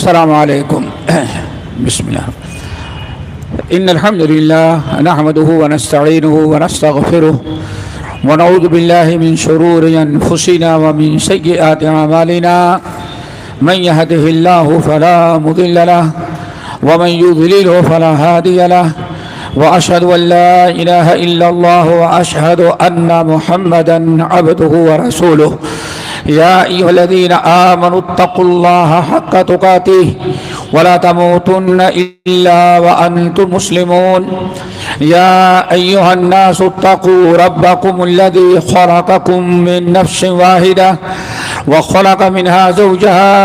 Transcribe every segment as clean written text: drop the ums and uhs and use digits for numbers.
السلام علیکم. بسم اللہ. ان الحمد للہ نحمده ونستعینه ونستغفره ونعوذ باللہ من شرور انفسنا ومن سیئات اعمالنا من يهده الله فلا مضل له ومن يضلله فلا هادي له واشهد ان لا اله الا الله واشهد ان محمدا عبده ورسوله. يا أيها الذين آمنوا اتقوا الله حق تقاته ولا تموتن إلا وأنتم مسلمون. يا أيها الناس اتقوا ربكم الذي خلقكم من نفس واحدة وخلق منها زوجها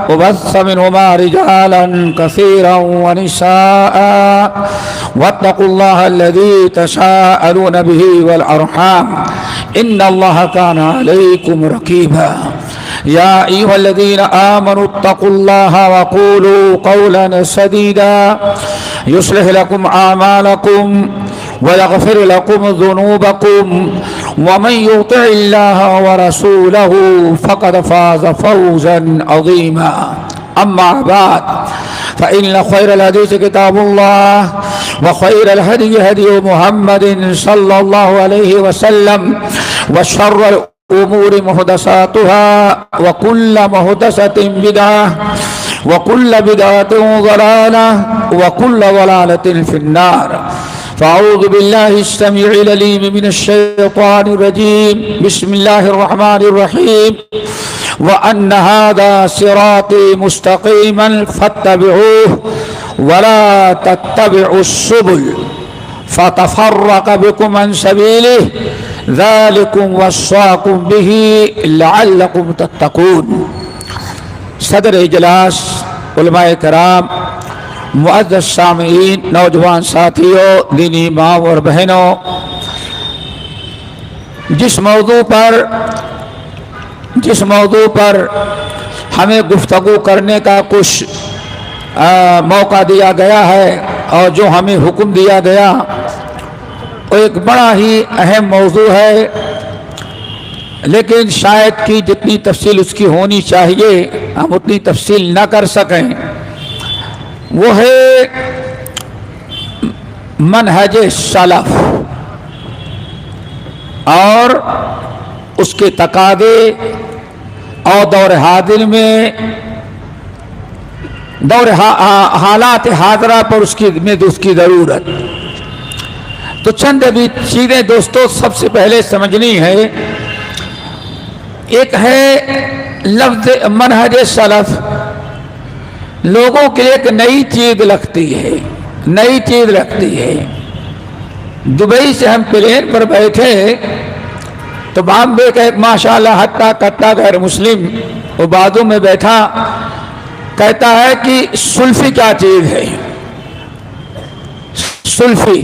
وبث منهما رجالا كثيرا ونساء واتقوا الله الذي تساءلون به والأرحام إن الله كان عليكم رقيبا. يا أيها الذين آمنوا اتقوا الله وقولوا قولا سديدا يصلح لكم أعمالكم ويغفر لكم ذنوبكم ومن يطع الله ورسوله فقد فاز فوزا عظيما. أما بعد فإن خير الحديث كتاب الله وخير الهدي هدي محمد صلى الله عليه وسلم وشر الأمور محدثاتها وكل محدثة بدعة وكل بدعة ضلالة وكل ضلالة في النار. فأعوذ بالله السميع العليم من الشيطان الرجيم. بسم الله الرحمن الرحيم. وأن هذا صراطي مستقيما فاتبعوه ولا تتبعوا السبل فتفرق بكم عن سبيله ذلكم وصاكم به لعلكم تتقون. صدر اجلاس، علماء کرام، معزز سامعین، نوجوان ساتھیوں، دینی ماں اور بہنوں، جس موضوع پر ہمیں گفتگو کرنے کا کچھ موقع دیا گیا ہے اور جو ہمیں حکم دیا گیا وہ ایک بڑا ہی اہم موضوع ہے، لیکن شاید کہ جتنی تفصیل اس کی ہونی چاہیے ہم اتنی تفصیل نہ کر سکیں. وہ ہے منہج سلف اور اس کے تقاضے اور دور حاضر میں حالات حاضرہ پر اس کی ضرورت. تو چند ابھی چیزیں دوستوں سب سے پہلے سمجھنی ہے. ایک ہے لفظ منہج سلف لوگوں کے لیے ایک نئی چیز لگتی ہے. دبئی سے ہم پلین پر بیٹھے تو بامبے کا ایک ماشاءاللہ ہٹا کٹا غیر مسلم وہ بازو میں بیٹھا کہتا ہے کہ سلفی کیا چیز ہے. سلفی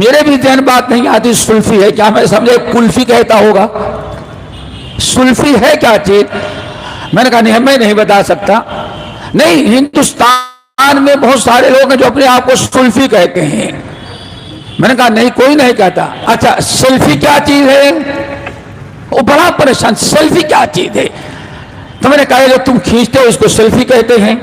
میرے بھی ذہن بات نہیں آتی. سلفی ہے کیا؟ میں سمجھے کلفی کہتا ہوگا. سلفی ہے کیا چیز؟ میں نے کہا نہیں میں نہیں بتا سکتا. نہیں، ہندوستان میں بہت سارے لوگ ہیں جو اپنے آپ کو سلفی کہتے ہیں. میں نے کہا نہیں کوئی نہیں کہتا. اچھا سیلفی کیا چیز ہے؟ وہ بڑا پریشان، سیلفی کیا چیز ہے؟ تو میں نے کہا جو تم کھینچتے ہو اس کو سیلفی کہتے ہیں.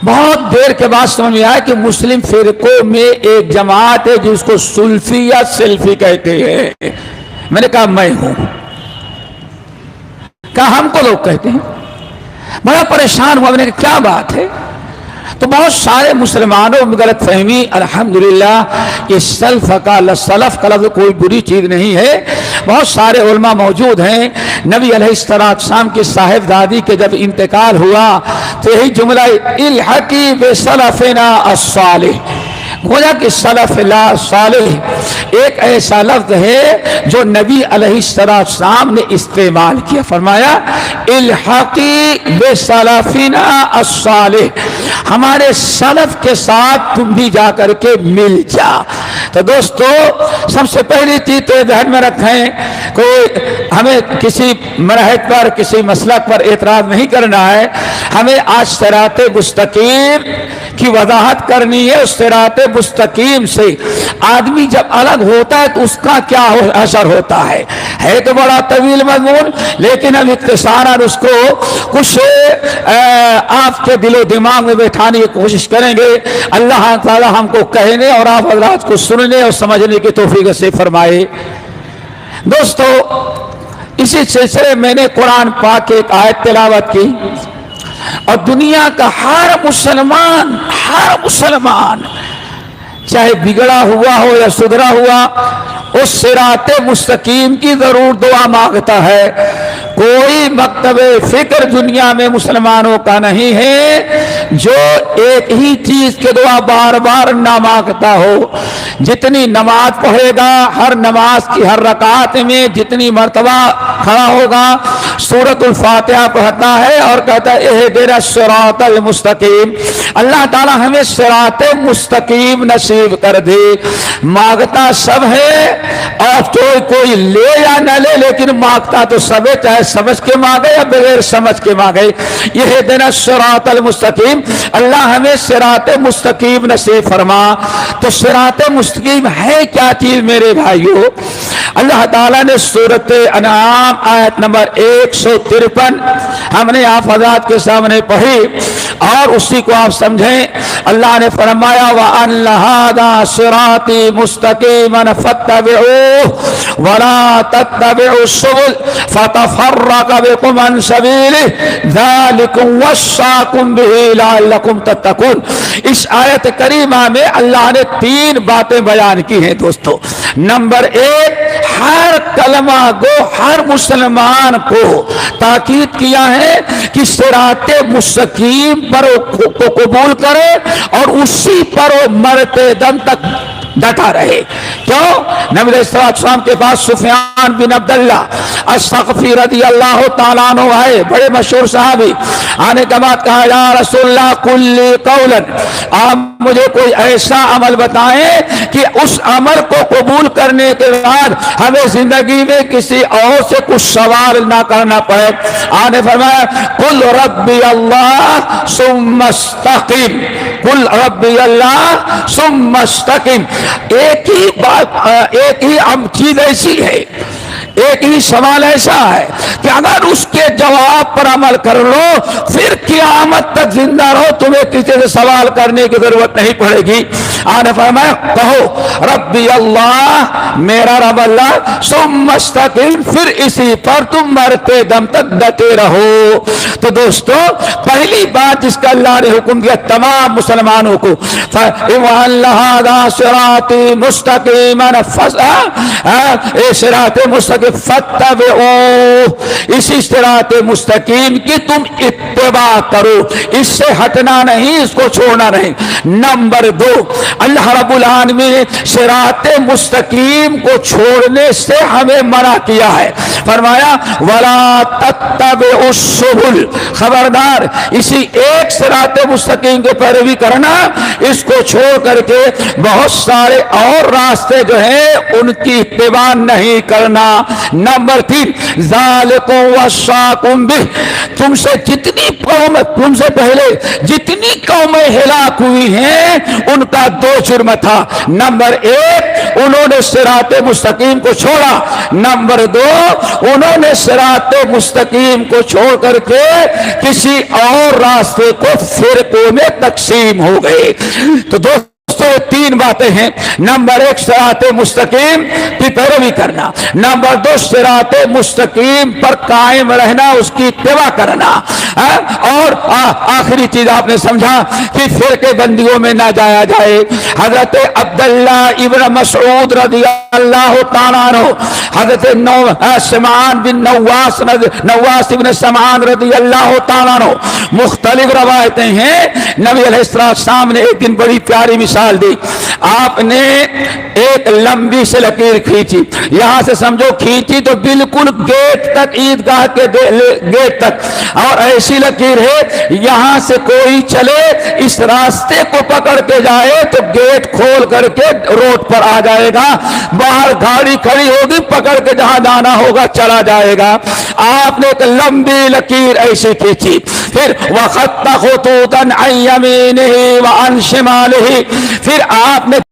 بہت دیر کے بعد سمجھ میں آیا کہ مسلم فرقوں میں ایک جماعت ہے جس کو سلفی یا سیلفی کہتے ہیں. میں نے کہا میں ہوں. کہا ہم کو لوگ کہتے ہیں. بڑا پریشان ہوا. میں نے کہا کیا بات ہے؟ تو بہت سارے مسلمانوں میں غلط فہمی. الحمدللہ یہ سلف کا لفظ کوئی بری چیز نہیں ہے. بہت سارے علماء موجود ہیں. نبی علیہ السلام کی صاحبزادی کے جب انتقال ہوا تو یہی جملہ الحقی بسلفنا الصالح، گویا کہ سلف لا صالح ایک ایسا لفظ ہے جو نبی علیہ السلام نے استعمال کیا. فرمایا الحقی بسلفنا الصالح، ہمارے سلف کے ساتھ تم بھی جا کر کے مل جا. تو دوستو سب سے پہلی چیز تو ذہن میں رکھیں، کوئی ہمیں کسی منہج پر کسی مسلک پر اعتراض نہیں کرنا ہے. ہمیں آج صراط مستقیم کی وضاحت کرنی ہے. اس صراط مستقیم سے آدمی جب الگ ہوتا ہے تو اس کا کیا اثر ہوتا ہے تو بڑا طویل مضمون، لیکن اب اختصاراً اس کو کچھ آپ کے دل و دماغ میں بیٹھانے کی کوشش کریں گے۔ اللہ تعالی ہم کو کہنے اور آپ حضرات کو سننے اور سمجھنے کی توفیق نصیب فرمائے۔ دوستو، اسی سلسلے میں نے قرآن پاک کی ایک آیت تلاوت کی، اور دنیا کا ہر مسلمان چاہے بگڑا ہوا ہو یا سدھرا ہوا، اس صراط مستقیم کی ضرور دعا مانگتا ہے۔ کوئی مکتب فکر دنیا میں مسلمانوں کا نہیں ہے جو ایک ہی چیز کی دعا بار بار نہ مانگتا ہو۔ جتنی نماز پڑھے گا، ہر نماز کی ہر رکعت میں جتنی مرتبہ کھڑا ہوگا سورۃ الفاتحہ پڑھتا ہے اور کہتا ہے اہدنا الصراط المستقیم۔ اللہ تعالی ہمیں صراط مستقیم نصیب کر دے۔ مانگتا سب ہے، اور کوئی لے یا نہ لے، لیکن مانگتا تو سب ہے، چاہے سمجھ کے مانگے یا بغیر سمجھ کے مانگے۔ یہ دینا الصراط المستقیم، اللہ ہمیں صراط مستقیم نصیب فرما۔ تو صراط مستقیم ہے کیا چیز میرے بھائیو؟ اللہ تعالیٰ نے سورۃ انعام آیت نمبر 153 ہم نے آپ حضرات کے سامنے پڑھی اور اسی کو آپ سمجھیں۔ اللہ نے فرمایا وَأَنَّ هَذَا صِرَاطِي مُسْتَقِيمًا فَاتَّبِعُوهُ وَلَا تَتَّبِعُوا السُّبُلَ فَتَفَرَّقَ بِكُمْ عَنْ سَبِيلِهِ ذَلِكُمْ وَصَّاكُمْ بِهِ لَعَلَّكُمْ تَتَّقُونَ۔ اس آیت کریمہ میں اللہ نے 3 باتیں بیان کی ہیں دوستو۔ نمبر 1، ہر کلمہ گو ہر مسلمان کو تاکید کیا ہے کہ صراط مستقیم پر کو قبول کرے اور اسی پر مرتے دم تک ڈٹا رہے۔ کیوں؟ نبی علیہ السلام کے پاس سفیان بن عبداللہ الثقفی رضی اللہ تعالیٰ عنہ آئے، بڑے مشہور صحابی۔ آنے کے بعد کہا یا رسول اللہ کلی قولا، آپ مجھے کوئی ایسا عمل بتائیں کہ اس عمل کو قبول کرنے کے بعد ہمیں زندگی میں کسی اور سے کچھ سوال نہ کرنا پڑے۔ آنے فرمایا قل ربی اللہ ثم استقم، قل ربی اللہ ثم استقم۔ ایک ہی بات، ایک ہی چیز ایسی ہے، ایک ہی سوال ایسا ہے کہ اگر اس کے جواب پر عمل کر لو پھر قیامت تک زندہ رہو، تمہیں کسی سے سوال کرنے کی ضرورت نہیں پڑے گی۔ آنے فرمایا کہو ربی اللہ، میرا رب اللہ، ثم استقم، پھر اسی پر تم مرتے دم تک ڈٹے رہو۔ تو دوستو، پہلی بات جس کا اللہ نے حکم دیا تمام مسلمانوں کو، وَأَنَّ هَذَا صِرَاطِي مُسْتَقِيمًا صراط مستقیم فَاتَّبِعُوهُ، اسی صراط مستقیم کی تم اتباع کرو، اس سے ہٹنا نہیں، اس کو چھوڑنا نہیں۔ نمبر 2، اللہ رب العالمین نے صراط مستقیم کو چھوڑنے سے ہمیں منع کیا ہے۔ فرمایا وَلَا تَتَّبِعُوا السُّبُلَ، خبردار اسی ایک صراط مستقیم کے پیروی کرنا، اس کو چھوڑ کر کے بہت سارے اور راستے جو ہیں ان کی اتباع نہیں کرنا۔ نمبر 3، ذالکم وصاکم بہ، تم سے جتنی قوم، تم سے پہلے جتنی قومیں ہلاک ہوئی ہیں ان کا 2 جرم تھا۔ نمبر 1، انہوں نے صراط مستقیم کو چھوڑا۔ نمبر 2، انہوں نے صراط مستقیم کو چھوڑ کر کے کسی اور راستے کو فرقوں میں تقسیم ہو گئے۔ تو دوستو 3 باتیں ہیں۔ نمبر 1، صراط مستقیم کی پیروی کرنا۔ نمبر 2، صراط مستقیم پر قائم رہنا، اس کی اتباع کرنا۔ اور آخری چیز آپ نے سمجھا کہ فرقے بندیوں میں نہ جایا جائے۔ حضرت عبداللہ ابن مسعود رضی اللہ تعالیٰ عنہ، حضرت سمعان بن نواس ابن سمعان رضی اللہ تعالیٰ عنہ، مختلف روایتیں ہیں۔ نبی علیہ السلام نے ایک دن بڑی پیاری مثال دی۔ آپ نے ایک لمبی سے لکیر کھینچی، یہاں سے سمجھو کھینچی تو بالکل گیٹ تک، عیدگاہ کے گیٹ تک، اور ایسی لکیر ہے یہاں سے کوئی چلے اس راستے کو پکڑ کے جائے تو گیٹ کھول کر کے روڈ پر آ جائے گا، باہر گاڑی کھڑی ہوگی، پکڑ کے جہاں جانا ہوگا چلا جائے گا۔ آپ نے ایک لمبی لکیر ایسی کھینچی، پھر وَخَطَّ خُطُوطًا عَنْ يَمِينِهِ وَعَنْ شِمَالِهِ، پھر آپ نے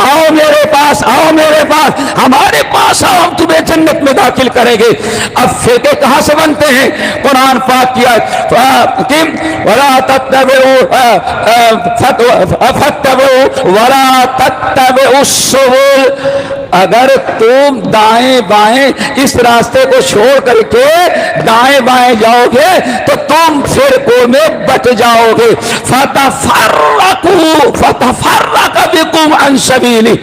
آؤ میرے پاس، آؤ میرے پاس، ہمارے پاس آؤ، ہم تمہیں جنت میں داخل کریں گے۔ اب فرقے کہاں سے بنتے ہیں؟ قرآن پاک کیا وَلَا تَتَّبِعُوا وَلَا تَتَّبِعُوا السُّبُلَ، اگر تم دائیں بائیں اس راستے کو چھوڑ کر کے دائیں بائیں جاؤ گے تو تم فرقوں میں بٹ جاؤ گے۔ فَتَفَرَّقَ بِكُمْ عَنْ سَبِيلِهِ،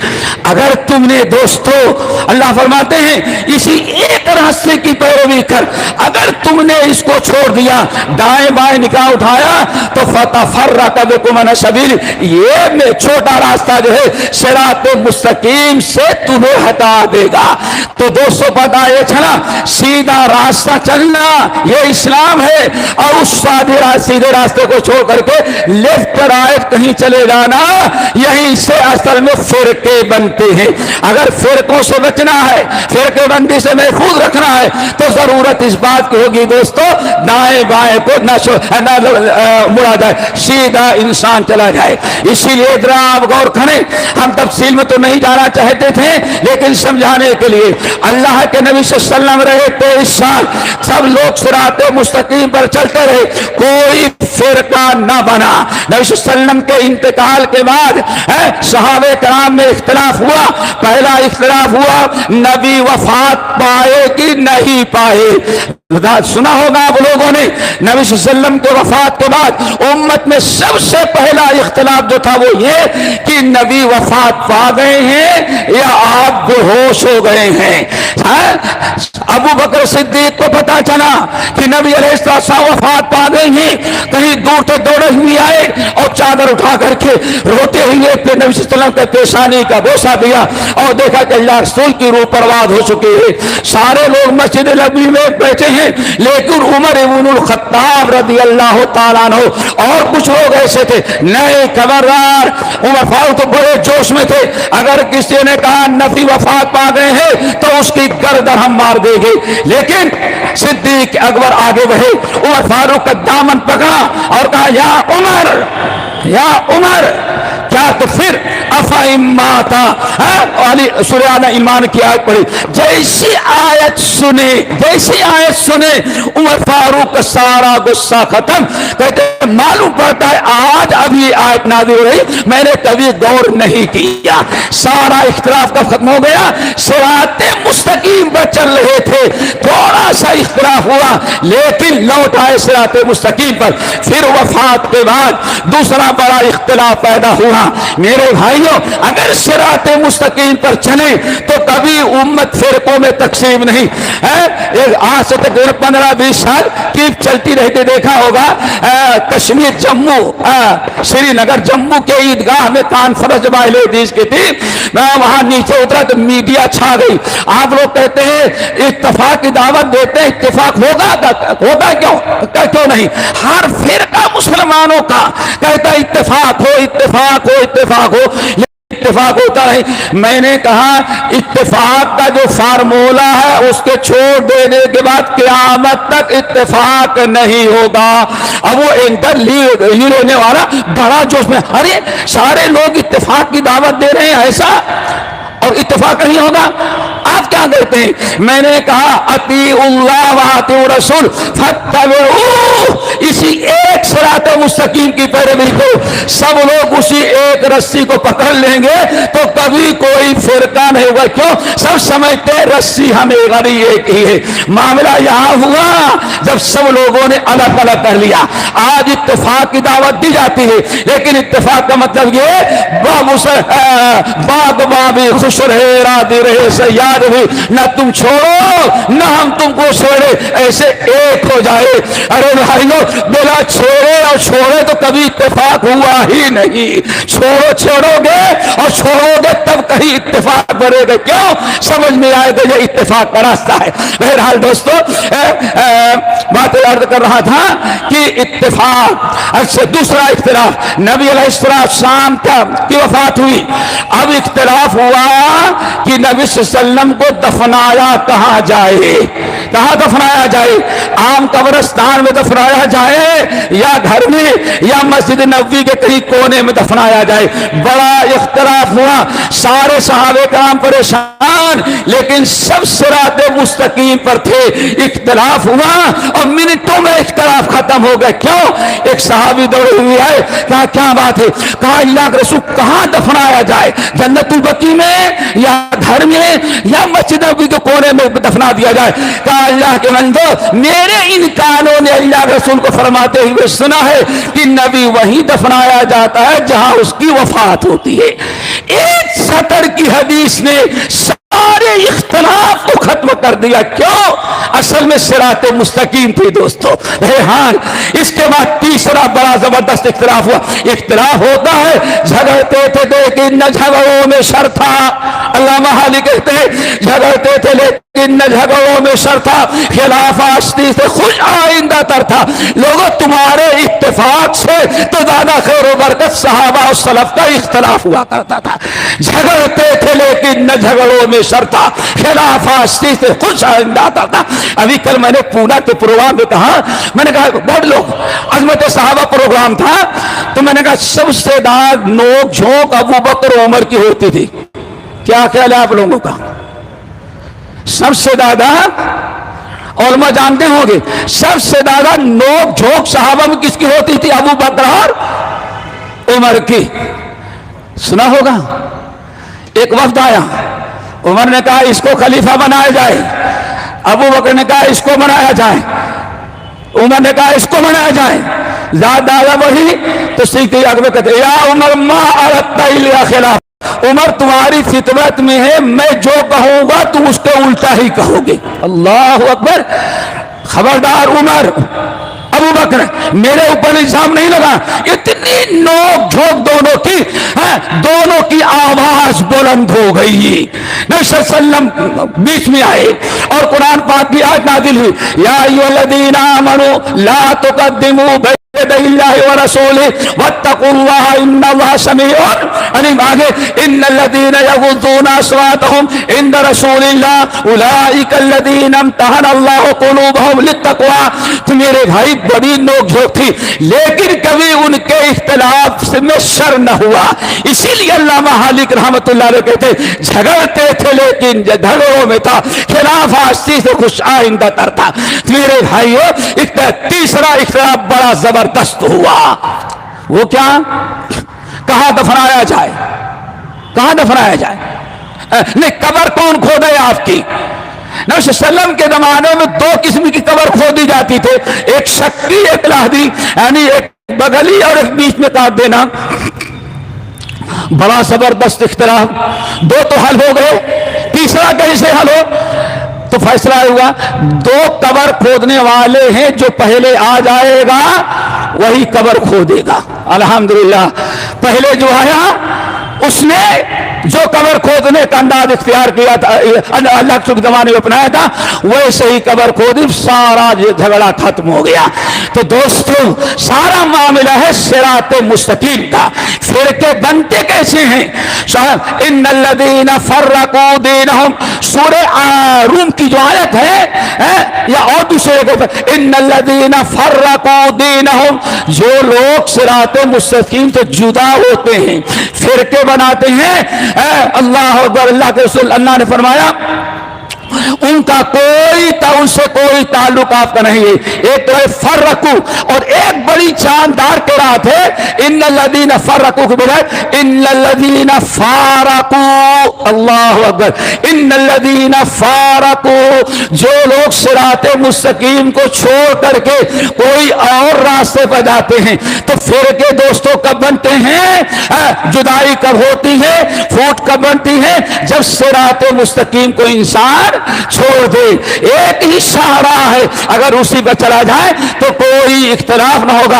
اگر تم نے دوستو، اللہ فرماتے ہیں اسی ایک راستے کی پیروی کر، اگر تم نے اس کو چھوڑ دیا، دائیں بائیں نکاح اٹھایا تو فَتَفَرَّقَ بِكُمْ عَنْ سَبِيلِهِ، یہ میں چھوٹا راستہ جو ہے صراط مستقیم سے تمہیں ہٹا دے گا۔ تو دوستو پتہ یہ چلا، سیدھا راستہ چلنا یہ اسلام ہے، اور اس سیدھے راستے کو چھوڑ کر کے لیفٹ رائٹ کہیں چلے جانا، یہیں سے اصل میں فرقے بنتے ہیں۔ اگر فرقوں سے بچنا ہے، فرقے بندی سے محفوظ رکھنا ہے، تو ضرورت اس بات کی ہوگی دوستو دائیں بائیں کو نہ مڑا جائے، سیدھا انسان چلا جائے۔ اسی لیے ذرا آپ غور کریں، ہم تفصیل میں تو نہیں جانا چاہتے تھے لیکن سمجھانے کے لیے، اللہ کے نبی صلی اللہ علیہ وسلم رہے 23 سال، سب لوگ صراط مستقیم پر چلتے رہے، کوئی فرقہ نہ بنا۔ نبی صلی اللہ علیہ وسلم کے انتقال کے بعد صحابہ کرام میں اختلاف ہوا۔ پہلا اختلاف ہوا نبی وفات پائے کہ نہیں پائے۔ سنا ہوگا آپ لوگوں نے، نبی صلی اللہ علیہ وسلم کے وفات کے بعد امت میں سب سے پہلا اختلاف جو تھا وہ یہ کہ نبی وفات پا گئے ہیں یا آپ بے ہوش ہو گئے ہیں۔ ابو بکر صدیق کو پتا چلا کہ نبی علیہ السلام وفات پا گئے ہیں، کہیں دور سے دوڑے ہوئے آئے اور چادر اٹھا کر کے روتے ہوئے نبی صلی اللہ علیہ وسلم کے پیشانی کا بوسہ دیا اور دیکھا کہ اللہ رسول کی روح پرواز ہو چکی ہے۔ سارے لوگ مسجد نبوی میں بیٹھے ہیں، لیکن عمر ابن الخطاب رضی اللہ تعالیٰ عنہ اور کچھ لوگ ایسے تھے نئے خبردار، عمر فاروق تو بڑے جوش میں تھے، اگر کسی نے کہا نبی وفات پا گئے ہیں تو اس کی گردن ہم مار دیں گے، لیکن صدیق اکبر آگے بڑھے، عمر فاروق کا دامن پکڑا اور کہا یا عمر، یا عمر، کیا تو پھر افائماتا سورہ ایمان کی آیت پڑھی، جیسی آیت سنے عمر فاروق کا سارا غصہ ختم، کہتے معلوم پڑتا ہے آج ابھی آیت نازل ہو رہی، میں نے کبھی غور نہیں کیا، سارا اختلاف کا ختم ہو گیا، صراط مستقیم پر چل رہے تھے، تھوڑا سا اختلاف ہوا لیکن لوٹ آئے صراط مستقیم پر۔ پھر وفات کے بعد دوسرا بڑا اختلاف پیدا ہوا۔ میرے بھائیوں، اگر صراط مستقیم پر چلیں تو کبھی امت فرقوں میں تقسیم نہیں ہے۔ آج سے تقریباً 15-20 سال کی چلتی رہتے دیکھا ہوگا، کشمیر جموں سری نگر جموں کے عیدگاہ میں کانفرنس جب اہل حدیث کی تھی، میں وہاں نیچے اترا تو میڈیا چھا گئی، آپ لوگ کہتے ہیں اتفاق کی دعوت دیتے ہیں، اتفاق ہوگا کیوں نہیں؟ ہر فرقہ مسلمانوں کا کہتا ہے اتفاق ہو اتفاق ہو اتفاق ہو، اتفاق ہوتا ہے۔ میں نے کہا اتفاق کا جو فارمولہ ہے اس کے چھوڑ دینے کے بعد قیامت تک اتفاق نہیں ہوگا۔ اب وہ انٹرویو لینے والا بڑا جوش میں، ارے سارے لوگ اتفاق کی دعوت دے رہے ہیں ایسا اور اتفاق نہیں ہوگا، آپ کیا کہتے ہیں؟ میں نے کہا اطیعوا اللہ و اطیعوا الرسول فاتبعوا، اسی ایک صراط مستقیم کی پیروی کو سب لوگ اسی ایک رسی کو پکڑ لیں گے تو کبھی کوئی فرقہ نہیں ہوگا۔ کیوں؟ سب سمجھتے ہیں رسی ہمیں غری ایک ہی ہے۔ معاملہ یہاں ہوا جب سب لوگوں نے الگ الگ کر لیا۔ آج اتفاق کی دعوت دی جاتی ہے لیکن اتفاق کا مطلب یہ باغ بابی خوش رہے راضی رہے سیاد بھی، نہ تم چھوڑو نہ ہم تم کو چھوڑے، ایسے ایک ہو جائے۔ ارے بھائیو، بلا چھوڑے اور چھوڑے تو کبھی اتفاق ہوا ہی نہیں۔ چھوڑو گے اور چھوڑو گے تب کہیں اتفاق بنے گا۔ کیوں؟ سمجھ میں آئے گا یہ اتفاق کا راستہ ہے۔ بہرحال دوستو، بات عرض کر رہا تھا کہ اتفاق سے دوسرا اختلاف، نبی علیہ السلام کی وفات ہوئی، اب اختلاف ہوا کہ نبی صلی اللہ علیہ وسلم کو دفنایا کہاں جائے۔ کہاں دفنایا جائے؟ عام قبرستان میں دفنایا جائے یا گھر میں یا مسجد نبوی کے کہیں کونے میں دفنایا جائے؟ بڑا اختلاف ہوا، سارے صحابہ کرام پریشان، لیکن سب صراط مستقیم پر تھے۔ اختلاف ہوا اور منٹوں میں اختلاف ختم ہو گئے۔ کیوں؟ ایک صحابی دوڑے ہوئے آئے، کہا کیا بات ہے؟ کہا اللہ کے رسول کہاں دفنایا جائے؟ جنت البقیع میں یا گھر میں یا مسجد نبوی کے کونے میں دفنا دیا جائے؟ کہا اللہ کے بندو، میرے ان کانوں نے اللہ کے رسول کو فرماتے ہوئے سنا ہے کہ نبی وہیں دفنایا جاتا ہے جہاں اس کی وفات ہوتی ہے۔ ایک سطر کی حدیث نے سارے اختلاف کو ختم کر دیا۔ کیوں؟ اصل میں صراط مستقیم تھی دوستو۔ ہاں، اس کے بعد تیسرا بڑا زبردست اختلاف ہوا۔ اختلاف ہوتا ہے، جھگڑتے تھے لیکن نہ جھگڑوں میں شر تھا۔ علامہ حالی کہتے ہیں جھگڑتے تھے لیکن نہ جھگڑوں میں شر تھا، خلاف آشتی سے خوش آئندہ تر تھا۔ لوگوں تمہارے اتفاق سے تو زیادہ خیر و برکت صحابہ اور سلف کا اختلاف ہوا کرتا تھا۔ جھگڑتے تھے لیکن نہ جھگڑوں میں شر تھا، خلاف آشتی سے خوش آئندہ تر تھا۔ ابھی کل میں نے پونا کے پروگرام میں کہا، میں نے کہا بہت لوگ عظمت صحابہ پروگرام تھا، تو میں نے کہا سب سے زیادہ نوک جھونک ابو بکر عمر کی ہوتی تھی۔ کیا خیال ہے آپ لوگوں کا؟ سب سے زیادہ علماء جانتے ہوں گے سب سے زیادہ نوک جھونک صحابہ میں کس کی ہوتی تھی؟ ابو بکر اور عمر کی۔ سنا ہوگا ایک وفد آیا، عمر نے کہا اس کو خلیفہ بنایا جائے، ابو بکر نے کہا اس کو بنایا جائے، عمر نے کہا اس کو بنایا جائے۔ زیادہ وہی تو سیدھے اکبر کہتے یا عمر ما اردت الا خلاف، عمر تمہاری فطرت میں ہے میں جو کہوں گا تم اس کے الٹا ہی کہو گے۔ اللہ اکبر! خبردار عمر، ابو بکر، میرے اوپر الزام نہیں لگا۔ اتنی نوک جھونک دونوں کی، دونوں کی آواز بلند ہو گئی۔ نبی صلی اللہ علیہ وسلم بیچ میں آئے اور قرآن پاک کی آیت نازل ہوئی، یا ایھا الذین آمنوا لا تقدموا بین یدی اللہ ورسولہ واتقوا اللہ ان اللہ سمیع علیم۔ آگے ان الذین یغضون اصواتهم عند رسول اللہ اولئک الذین امتحن اللہ قلوبهم للتقوی۔ تو میرے بھائی بڑی نوک جھونک تھی، لیکن کبھی ان کے اختلاف میں شر نہ ہوا۔ اسی لیے علامہ حالق رحمت اللہ علیہ کہتے جھگڑتے تھے لیکن جھگڑوں میں تھا، خلاف آشتی سے خوش آئندہ تر تھا۔ میرے بھائیو، تیسرا اختلاف بڑا زبردست ہوا۔ وہ کیا؟ کہاں دفنایا جائے؟ کہاں دفنایا جائے؟ نہیں، قبر کون کھودے آپ کی؟ نبی صلی اللہ علیہ وسلم کے زمانے میں دو قسم کی قبر کھودی جاتی تھے، ایک شکی ایک لحدی، یعنی ایک بغلی اور ایک بیچ میں کاٹ دینا۔ بڑا زبردست اختلاف، دو تو حل ہو گئے، تیسرا کیسے حل ہو؟ تو فیصلہ ہوا دو قبر کھودنے والے ہیں، جو پہلے آ جائے گا وہی قبر کھودے گا۔ الحمدللہ پہلے جو آیا اس نے جو قبر کھودنے کا انداز اختیار کیا تھا، اللہ کے زمانے میں اپنایا تھا، ویسے ہی قبر کھودی، سارا جھگڑا ختم ہو گیا۔ تو دوستو سارا معاملہ ہے صراط مستقیم کا۔ فرقے بنتے کیسے ہیں؟ ان الذین فرقوا دینہم، سورہ روم کی جو آیت ہے یا اور دوسرے کو، ان الذین فرقوا دینہم، جو لوگ صراط مستقیم سے جدا ہوتے ہیں، فرقے بناتے ہیں، اللہ اکبر، اللہ کے رسول اللہ نے فرمایا ان کا ان سے کوئی تعلق آپ کا نہیں ہے۔ ایک تو ہے فرقو، اور ایک بڑی شاندار قرات ہے ان الذین فرقوا کے بجائے ان الذین فارقوا۔ اللہ اکبر، ان الذین فارقوا، جو لوگ صراط مستقیم کو چھوڑ کر کے کوئی اور راستے پر جاتے ہیں۔ تو فرقے دوستوں کب بنتے ہیں؟ جدائی کب ہوتی ہے؟ پھوٹ کب بنتی ہے؟ جب صراط مستقیم کو انسان چھوڑ دے۔ ایک ہی سہارا ہے، اگر اسی پر چلا جائے تو کوئی اختلاف نہ ہوگا۔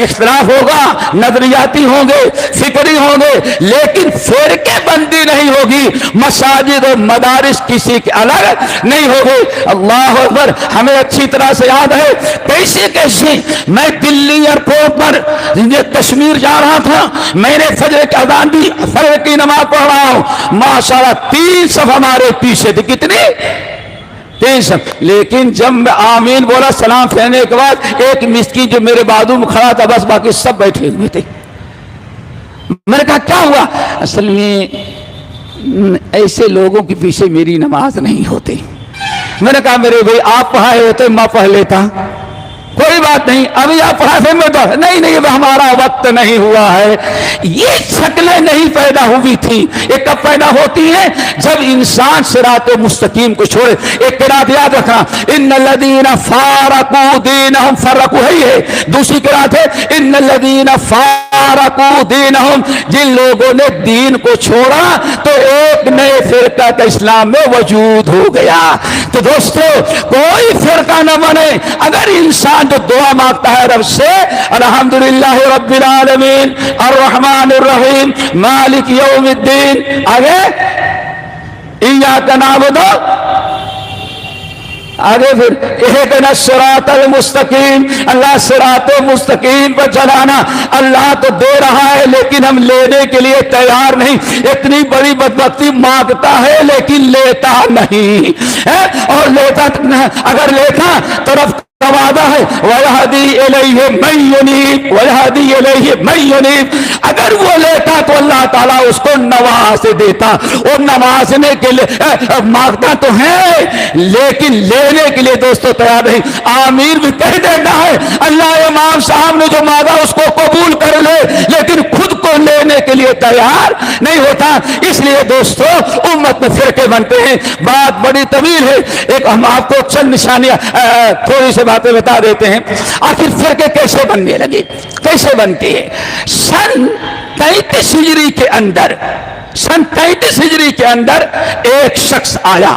اختلاف ہوگا، نظریاتی ہوں گے، فکری ہوں گے، لیکن فرقے بندی نہیں ہوگی۔ مساجد اور مدارس کسی کے الگ نہیں ہوگی۔ اللہ اکبر، ہمیں اچھی طرح سے یاد ہے کیسے میں دلی ایئرپورٹ پر کشمیر جا رہا تھا، میں نے فجر کی اذان دی، فجر کی نماز پڑھ رہا ہوں، ماشاءاللہ 3 صف ہمارے پیچھے تھے۔ کتنی؟ ٹینشن. لیکن جب میں آمین بولا سلام پھیرنے کے بعد ایک مسکین جو میرے بازو میں کھڑا تھا بس باقی سب بیٹھے ہوئے تھے. میں نے کہا کیا ہوا؟ اصل میں ایسے لوگوں کے پیچھے میری نماز نہیں ہوتی. میں نے کہا میرے بھائی آپ پڑھائے ہوتے میں پڑھ لیتا. کوئی بات نہیں ابھی آپ پڑھا پھر میں تو نہیں ہمارا وقت نہیں ہوا ہے. یہ شکلیں نہیں پیدا ہوئی تھی. یہ کب پیدا ہوتی ہیں؟ جب انسان صراط مستقیم کو چھوڑے. ایک قرات یاد رکھنا ان الذین فارقوا دینہم فرقوا ہے. دوسری قرات ہے ان الذین فارقوا دینہم. جن لوگوں نے دین کو چھوڑا تو ایک نئے فرقہ کا اسلام میں وجود ہو گیا. تو دوستو کوئی فرقہ نہ بنے. اگر انسان جو دعا مانگتا ہے رب سے الحمدللہ رب العالمین الرحمن الرحیم مالک یوم الدین آگے ایاک نعبد آگے پھر اہدنا الصراط المستقیم. اللہ صراط مستقیم پر چلانا. اللہ تو دے رہا ہے لیکن ہم لینے کے لیے تیار نہیں. اتنی بڑی بدبختی مانگتا ہے لیکن لیتا نہیں ہے. اور لیتا اگر لیتا تو رب کا وعدہ ہے وَيَهْدِي إِلَيْهِ مَن يُنِيبُ وَيَهْدِي إِلَيْهِ مَن يُنِيبُ. اگر وہ لیتا تو اللہ تعالیٰ اس کو نواز دیتا. اور نوازنے کے لیے مانگتا تو ہے لیکن لینے کے لیے دوستو تیار نہیں. آمین بھی کہہ دیتا ہے اللہ امام صاحب نے جو مانگا اس کو قبول کر لے لیکن خود کو لینے کے لیے تیار نہیں ہوتا. اس لیے دوستو امت میں فرقے بنتے ہیں. بات بڑی طویل ہے. ایک ہم آپ کو چند نشانیاں تھوڑی سی باتیں بتا دیتے ہیں. آخر فرقے کیسے بننے لگے کیسے بنتے ہیں؟ سن 33 ہجری کے اندر ایک شخص آیا.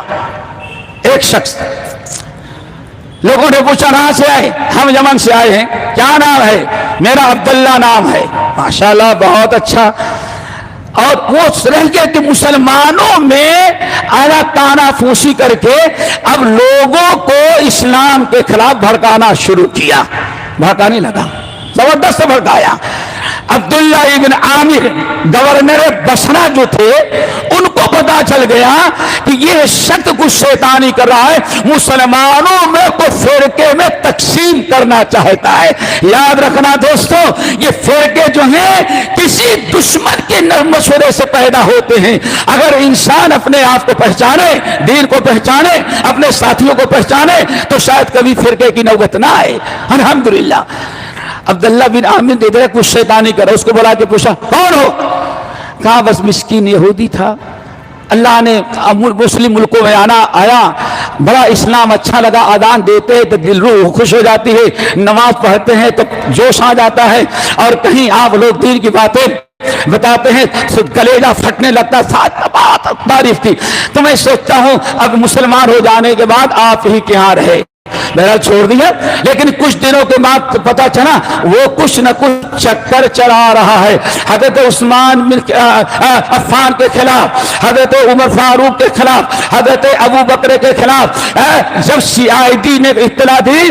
ایک شخص لوگوں نے پوچھا کہاں سے آئے؟ ہم یمن سے آئے ہیں. کیا نام ہے؟ میرا عبداللہ نام ہے. ماشاءاللہ بہت اچھا. اور وہ رہ گئے کہ مسلمانوں میں آیا کانا پھوسی کر کے اب لوگوں کو اسلام کے خلاف بھڑکانا شروع کیا. بھڑکانے لگا زبردست بھڑکایا. عبداللہ ابن عامر گورنر بصرہ جو تھے ان کو پتا چل گیا کہ یہ شخص کچھ شیطانی کر رہا ہے. مسلمانوں میں کو فرقے میں تقسیم کرنا چاہتا ہے. یاد رکھنا دوستو یہ فرقے جو ہیں کسی دشمن کے مشورے سے پیدا ہوتے ہیں. اگر انسان اپنے آپ کو پہچانے دین کو پہچانے اپنے ساتھیوں کو پہچانے تو شاید کبھی فرقے کی نوبت نہ آئے. الحمدللہ. عبداللہ بن عامر دے دے کچھ شیطانی کرا. اس کو بلا کے پوچھا کون ہو؟ کہا بس مسکین یہودی تھا. اللہ نے مسلم ملکوں میں آیا بڑا اسلام اچھا لگا. اذان دیتے ہیں تو دل روح خوش ہو جاتی ہے. نماز پڑھتے ہیں تو جوش آ جاتا ہے. اور کہیں آپ لوگ دین کی باتیں بتاتے ہیں کلیجہ پھٹنے لگتا. ساتھ بات تعریف تھی. تو میں سوچتا ہوں اب مسلمان ہو جانے کے بعد آپ ہی کے ہاں رہے. میرا چھوڑ دیا. لیکن کچھ دنوں کے بعد پتا چلا وہ کچھ نہ کچھ چکر چلا رہا ہے. حضرت عثمان بن عفان کے خلاف حضرت عمر فاروق کے خلاف حضرت ابو بکر کے خلاف. جب CID نے اطلاع دی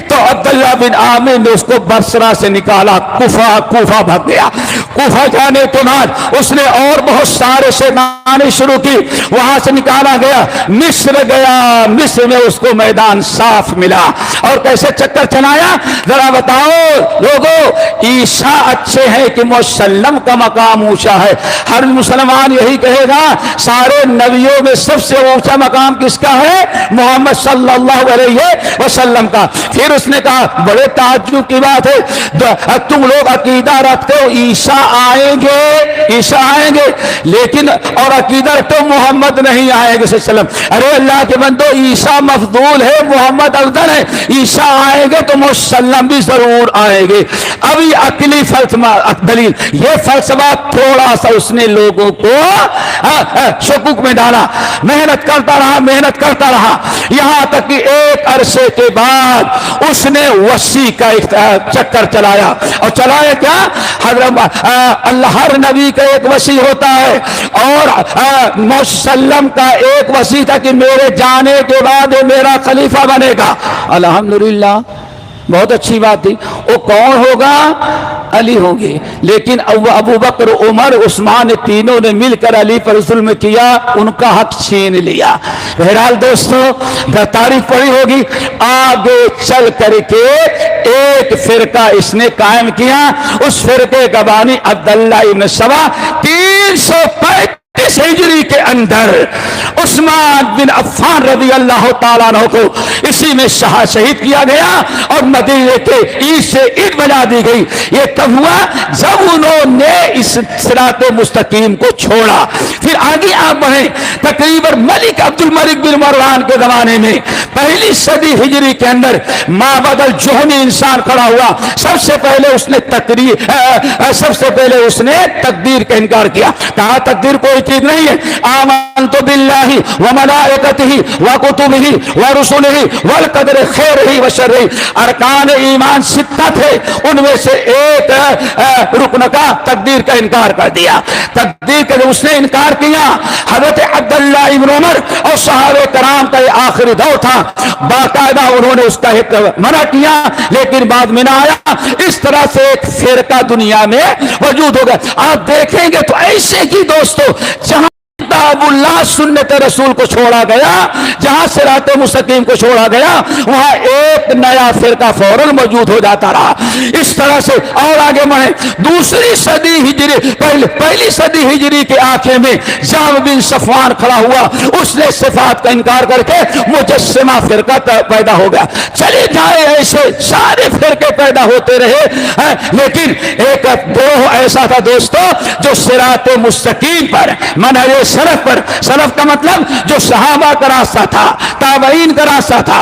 تو عبداللہ بن عامر نے اس کو بصرہ سے نکالا. کوفہ بھاگ گیا. کوفہ جانے کے بعد اس نے اور بہت سارے شیطانی شروع کی. وہاں سے نکالا گیا مصر گیا. مصر میں اس کو میدان صاف ملا. اور کیسے چکر چلایا ذرا بتاؤ لوگوں. عیسیٰ اچھے ہیں کہ مسلم کا مقام اونچا ہے. ہر مسلمان یہی کہے گا سارے نبیوں میں سب سے اونچا مقام کس کا ہے؟ محمد صلی اللہ علیہ وسلم کا. پھر اس نے کہا بڑے تعجب کی بات ہے تم لوگ عقیدہ رکھتے ہو عیسیٰ آئیں گے لیکن اور عقیدہ رکھتے ہو محمد نہیں آئیں گے صلی اللہ علیہ وسلم. ارے اللہ کے بندو عیسیٰ مفضول ہے محمد افضل ہے. عیسیٰ آئیں گے تو مسلم بھی ضرور آئیں گے. ابھی عقلی دلیل یہ فلسفہ تھوڑا سا اس نے لوگوں کو شکوک میں ڈالا. محنت کرتا رہا یہاں تک کہ ایک عرصے کے بعد اس نے وسیع کا ایک چکر چلایا. اور چلایا کیا؟ حضرت اللہ ہر نبی کا ایک وسیع ہوتا ہے اور مسلم کا ایک وسیع تھا کہ میرے جانے کے بعد میرا خلیفہ بنے گا. الحمدللہ بہت اچھی بات تھی. وہ کون ہوگا؟ علی ہوں گے. لیکن ابو بکر، عمر، عثمان تینوں نے مل کر علی پر ظلم کیا، ان کا حق چھین لیا. بہرحال دوستو تاریخ پڑھی ہوگی. آگے چل کر کے ایک فرقہ اس نے قائم کیا. اس فرقے کا بانی عبداللہ ابن سبا. 335 ہجری کے اندر عثمان بن عفان رضی اللہ تعالیٰ عنہ کو اسی میں شہید کیا گیا اور مدینے کے عید سے عید بنا دی گئی. یہ تب ہوا جب انہوں نے اس صراط مستقیم کو چھوڑا. پھر آگے آپ بڑھیں تقریباً ملک عبد الملک بن مروان کے زمانے میں پہلی صدی ہجری کے اندر معبد الجہنی انسان کھڑا ہوا. سب سے پہلے اس نے تقدیر کا انکار کیا. کہا تقدیر کوئی چیز نہیں ہے. آمنت باللہ وملائکتہ وکتبہ ورسلہ والقدر خیرہ وشرہ. ارکان ایمان 6 تھے، ان میں سے ایک رکن کا تقدیر کا انکار کر دیا. تقدیر کا جو اس نے انکار کیا، حضرت عبداللہ ابن عمر اور صحابہ کرام کا یہ آخری دور تھا. باقاعدہ انہوں نے اس کا منع کیا، لیکن بعد میں نہ آیا. اس طرح سے ایک فرقہ دنیا میں وجود ہوگا. آپ دیکھیں گے تو ایسے کی دوستو جہاں کتاب اللہ سنت رسول کو چھوڑا گیا، جہاں صراط مستقیم کو چھوڑا گیا، وہاں ایک نیا فرقہ فوراً موجود ہو جاتا رہا. اس طرح سے اور آگے بڑھیں. دوسری صدی ہجری پہلی صدی ہجری کے آخر میں جام بن صفوان کھڑا ہوا. اس نے صفات کا انکار کر کے مجسمہ فرقہ پیدا ہو گیا. چلے جائے ایسے سارے فرقے پیدا ہوتے رہے، لیکن ایک گروہ ایسا تھا دوستو جو صراط مستقیم پر منہج سلف پر، سلف کا مطلب جو صحابہ کا راستہ تھا، تابعین کا راستہ تھا،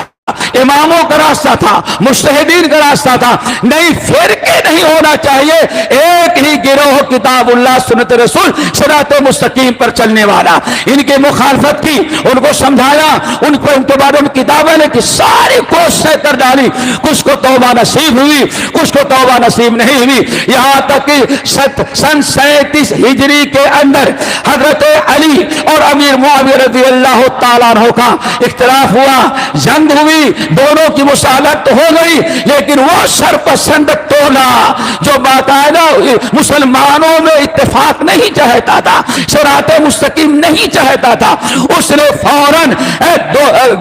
اماموں کا راستہ تھا، مجتہدین کا راستہ تھا. نئی فرقے نہیں ہونا چاہیے، ایک ہی گروہ کتاب اللہ سنت رسول صراط مستقیم پر چلنے والا. ان کی مخالفت کی، ان کو سمجھایا، ان کے بارے میں کتابیں لکھی، ساری کوششیں کر ڈالی. کچھ کو توبہ نصیب ہوئی، کچھ کو توبہ نصیب نہیں ہوئی. یہاں تک کہ سن 37 ہجری کے اندر حضرت علی اور امیر معاویہ رضی اللہ تعالیٰ عنہ کا اختلاف ہوا، جنگ ہوئی. دونوں کی مصالحت تو ہو گئی، لیکن وہ سرپسند ٹولہ جو باقاعدہ مسلمانوں میں اتفاق نہیں چاہتا تھا، صراط مستقیم نہیں چاہتا تھا، اس نے فوراً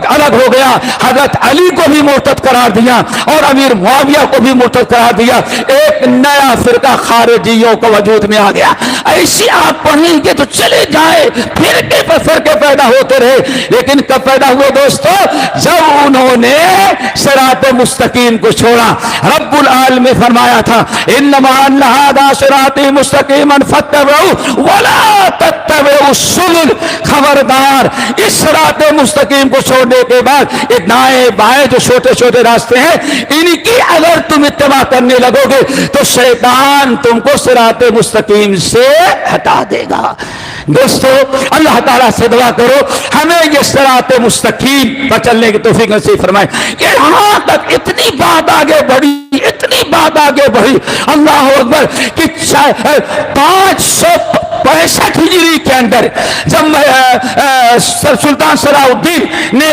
الگ ہو گیا. حضرت علی کو بھی مرتد قرار دیا اور امیر معاویہ کو بھی مرتد قرار دیا. ایک نیا فرقہ خارجیوں کا وجود میں آ گیا. ایسی آپ پڑھیں گے تو چلے جائے، فرقے پر فرقے پیدا ہوتے رہے. لیکن کب پیدا ہوئے دوستو؟ جب انہوں نے صراط مستقیم کو چھوڑا. رب العالمین نے فرمایا تھا انما ان ھذا صراطی مستقیما فاتبعوہ ولا تتبعوا السبل. خبردار، اس صراط مستقیم کو چھوڑنے کے بعد یہ دائیں بائیں جو چھوٹے چھوٹے راستے ہیں، ان کی اگر تم اتباع کرنے لگو گے تو شیطان تم کو صراط مستقیم سے ہٹا دے گا. دوستو اللہ تعالیٰ سے دعا کرو ہمیں یہ صراط مستقیم پر چلنے کی توفیق نصیب فرمائے. یہاں تک اتنی بات آگے بڑھی، اتنی بات آگے بڑھی، اللہ اکبر، کہ 565 ہجری کے اندر جب سلطان صلاح الدین نے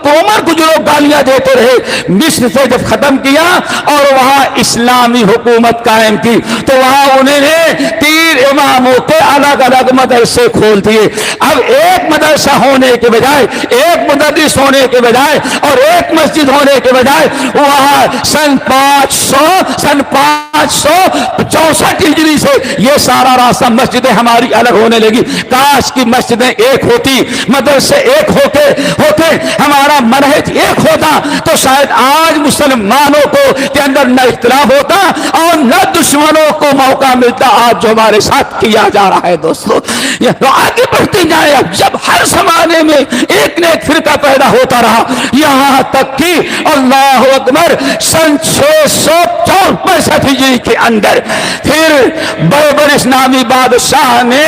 عمر کو جو لوگ گالیاں دیتے رہے، مصر سے جب ختم کیا اور وہاں اسلامی حکومت قائم کی، تو وہاں انہوں نے 3 اماموں کے الگ الگ مدرسے کھول دیے. اب ایک مدرسہ ہونے کے بجائے، ایک مدرس ہونے کے بجائے اور ایک مسجد ہونے کے بجائے وہاں سن 564 ہجری سے یہ سارا راستہ مسجدیں ہماری الگ ہونے لگی. کاش کی مسجدیں ایک ہوتی، مدرسے ایک ہوتے، ہمارا منہج ایک ہوتا، تو شاید آج مسلمانوں کو کے اندر نہ اختلاف ہوتا اور نہ دشمنوں کو موقع ملتا آج جو ہمارے ساتھ کیا جا رہا ہے. دوستو تو آگے بڑھتے جائیں. اب جب ہر زمانے میں ایک نہ ایک فرقہ پیدا ہوتا رہا، یہاں تک کہ اللہ اکبر سن 600 165 ہجری کے اندر پھر بربرس نامی بادشاہ نے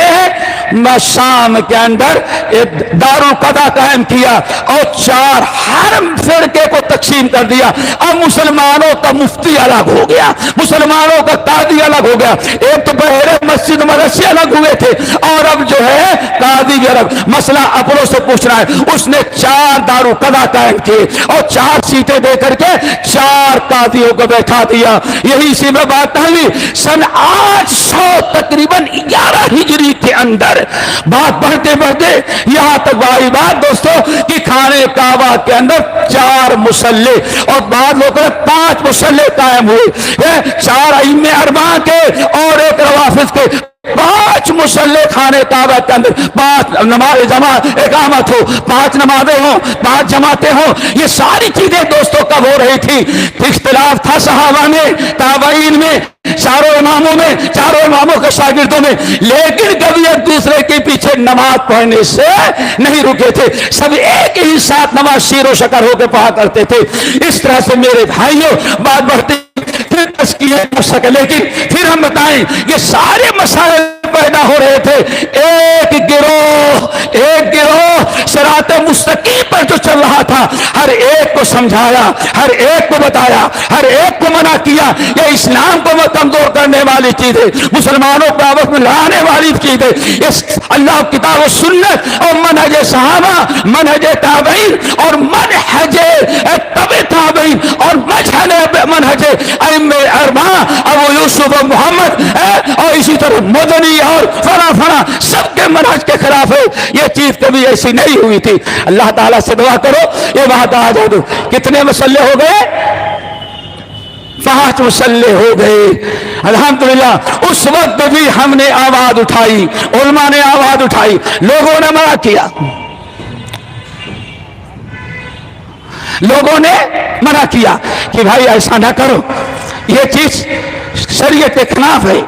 شام کے اندر ایک دارالقضا قائم کیا اور 4 حرم فرقے کو تقسیم کر دیا. اب مسلمانوں کا مفتی الگ ہو گیا, مسلمانوں کا قاضی الگ ہو گیا. ایک تو پہلے مسجد مدرسے الگ ہوئے تھے اور اب جو ہے قاضی بھی الگ. مسئلہ اپنوں سے پوچھنا ہے. اس نے 4 دارالقضا قائم کیے اور 4 سیٹیں دے کر کے 4 قاضیوں کو بیٹھا دیا. یہی سی میں بات ہوئی سن 800 تقریباً 11 ہجری کے اندر بات بڑھتے بڑھتے یہاں تک آئی بات دوستو کہ خانے کعبہ کے اندر 4 مصلی اور بعض لوگوں نے 5 مصلی قائم ہوئے. 4 ائمہ اربعہ کے اور ایک روافض کے 5 مصلی خانے کعبہ کے اندر. 5 نماز جماعت اقامت ہو, 5 نمازیں ہوں, 5 جماعتیں ہوں. یہ ساری چیزیں دوستوں کب ہو رہی تھی؟ اختلاف تھا صحابہ میں, تابعین میں, چاروں اماموں میں, چاروں اماموں کے شاگردوں میں, لیکن کبھی ایک دوسرے کے پیچھے نماز پڑھنے سے نہیں رکے تھے. سب ایک ہی ساتھ نماز شیر و شکر ہو کے پڑھا کرتے تھے. اس طرح سے میرے بھائیوں بات بڑھتی لیکن پھر ہم بتائیں یہ سارے مسائل پیدا ہو رہے تھے. ایک گروہ صراط مستقیم پر جو چل رہا تھا ہر ایک کو سمجھایا, ہر ایک کو بتایا, ہر ایک کو منع کیا. یہ اسلام کو کمزور کرنے والی چیز ہے, مسلمانوں کو آپس میں لڑانے والی چیز ہے. اس اللہ کتاب و سنت اور منہج صحابہ, منہج تابعین اور منہج تبع تابعین اور منہج ائمہ اربعہ ابو یوسف و محمد اور اسی طرح مدنی اور فلاں سب کے منہج کے خلاف ہے. یہ چیز کبھی ایسی نہیں ہوئی تھی. اللہ تعالیٰ سے دعا کرو یہ بات آ جائے. دو کتنے مسئلے ہو گئے؟ 5 مسئلے ہو گئے الحمدللہ. اس وقت بھی ہم نے آواز اٹھائی, علماء نے آواز اٹھائی, لوگوں نے منع کیا, لوگوں نے منع کیا کہ بھائی ایسا نہ کرو, یہ چیز شریعت کے خلاف ہے,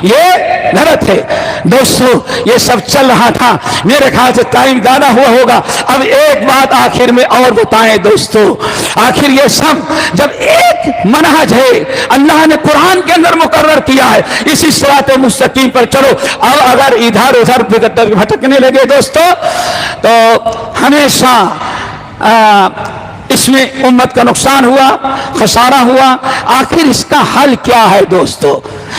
یہ غلط ہے. دوستو یہ سب چل رہا تھا. میرے خیال سے ٹائم زیادہ ہوا ہوگا. اب ایک بات آخر میں اور بتائیں دوستو, آخر یہ سب جب ایک منہج ہے اللہ نے قرآن کے اندر مقرر کیا ہے, اسی صراط مستقیم پر چلو. اب اگر ادھر ادھر بھٹکنے لگے دوستو تو ہمیشہ اس میں امت کا نقصان ہوا, خسارہ ہوا. آخر اس کا حل کیا ہے دوستو؟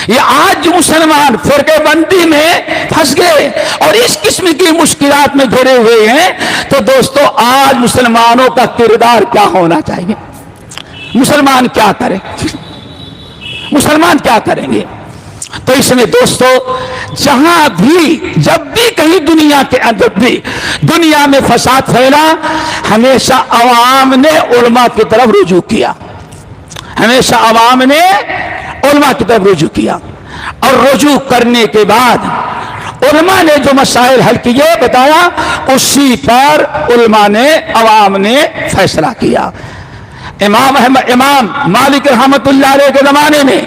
یہ آج جو مسلمان فرقے بندی میں پھنس گئے اور اس قسم کی مشکلات میں گھرے ہوئے ہیں, تو دوستو آج مسلمانوں کا کردار کیا ہونا چاہیے؟ مسلمان کیا کریں, مسلمان کیا کریں گے؟ تو اس میں دوستو جہاں بھی جب بھی کہیں دنیا کے اندر بھی دنیا میں فساد پھیلا, ہمیشہ عوام نے علماء کی طرف رجوع کیا, ہمیشہ عوام نے علماء کی طرف رجوع کیا. اور رجوع کرنے کے بعد علماء نے جو مسائل حل کیے بتایا, اسی پر علماء نے عوام نے فیصلہ کیا. امام مالک رحمت اللہ علیہ کے زمانے میں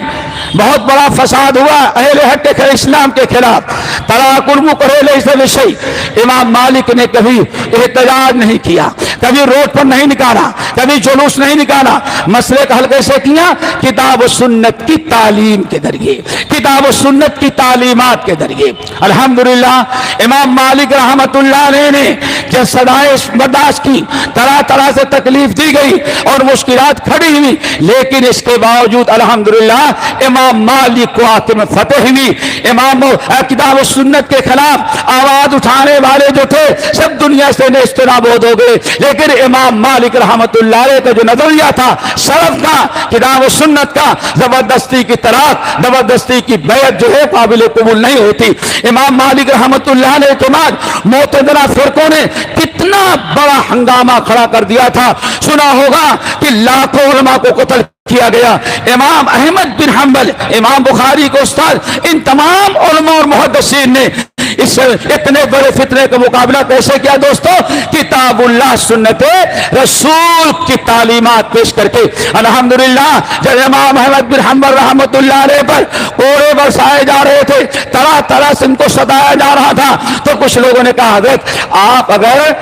بہت بڑا فساد ہوا اہل حق کے اسلام کے خلاف. طلاق المکرہ لیس بشیء. امام مالک نے کبھی احتجاج نہیں کیا, کبھی روڈ پر نہیں نکالا, کبھی جلوس نہیں نکالا. مسئلے کا حل کیسے کیا؟ کتاب و سنت کی تعلیم کے ذریعے, کتاب و سنت کی تعلیمات کے ذریعے. الحمدللہ امام مالک رحمت اللہ علیہ نے جب صدائیں برداشت کی, طرح طرح سے تکلیف دی گئی اور مشکلات کھڑی ہوئی, لیکن اس کے باوجود الحمدللہ امام مالک کو آخر میں فتح ہوئی. امام کتاب و سنت کے خلاف آواز اٹھانے والے جو تھے سب دنیا سے نیست و نابود ہو گئے, لیکن امام مالک رحمت اللہ علیہ کا جو نظریہ تھا سلف کا, کتاب و سنت کا, زبردستی کی طلاق, زبردستی کی بیعت جو ہے قابل قبول نہیں ہوتی. امام مالک رحمت اللہ علیہ کے بعد معتزلہ فرقوں نے کتنا بڑا ہنگامہ کھڑا کر دیا تھا. سنا ہوگا کہ لاکھوں علماء کو قتل کیا گیا. امام احمد بن حنبل, امام بخاری کو استاد, ان تمام علماء اور محدثین نے اس اتنے بڑے فتنے کا مقابلہ کیسے کیا دوستو؟ کتاب اللہ سنت رسول کی تعلیمات پیش کر کے۔ الحمدللہ جب امام احمد بن حنبل رحمۃ اللہ علیہ پر کوڑے برسائے جا رہے تھے، طرح طرح سے ان کو ستایا جا رہا تھا، تو کچھ لوگوں نے کہا حضرت آپ اگر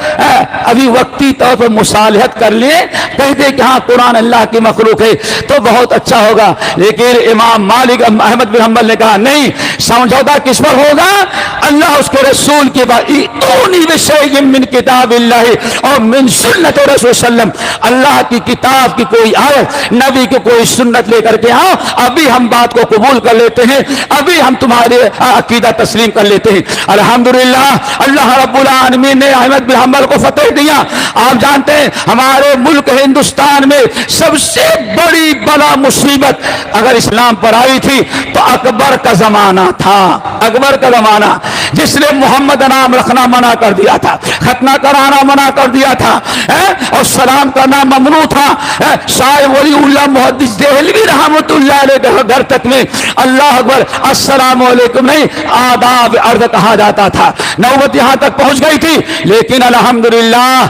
ابھی وقتی طور پر مصالحت کر لیں، کہہ دیں کہ ہاں قرآن اللہ کی مخلوق ہے تو بہت اچھا ہوگا، لیکن امام مالک احمد بن حنبل نے کہا نہیں، سمجھوتا کس پر ہوگا؟ اللہ اس کے رسول کی بات، ایتونی بشیء من کتاب اللہ اور من سنت رسول صلی اللہ علیہ وسلم، اللہ کی کتاب کی کوئی آیت، نبی کی کوئی سنت لے کر کے آؤ، ابھی ہم بات کو قبول کر لیتے ہیں، ابھی ہم تمہارے عقیدہ تسلیم کر لیتے ہیں۔ الحمدللہ اللہ رب العالمین نے احمد بن حنبل کو فتح دیا۔ آپ جانتے ہیں ہمارے ملک ہندوستان میں سب سے بڑی بلا مصیبت اگر اسلام پر آئی تھی تو اکبر کا زمانہ تھا، اکبر کا زمانہ، جس نے محمد نام رکھنا منع کر دیا تھا، ختنہ کرانا منع کر دیا تھا، اور سلام کرنا ممنوع تھا۔ شاہ ولی اللہ محدث دہلوی رحمۃ اللہ علیہ گھر تک میں اللہ اکبر السلام علیکم نہیں آداب عرض کہا جاتا تھا، نوبت یہاں تک پہنچ گئی تھی۔ لیکن الحمدللہ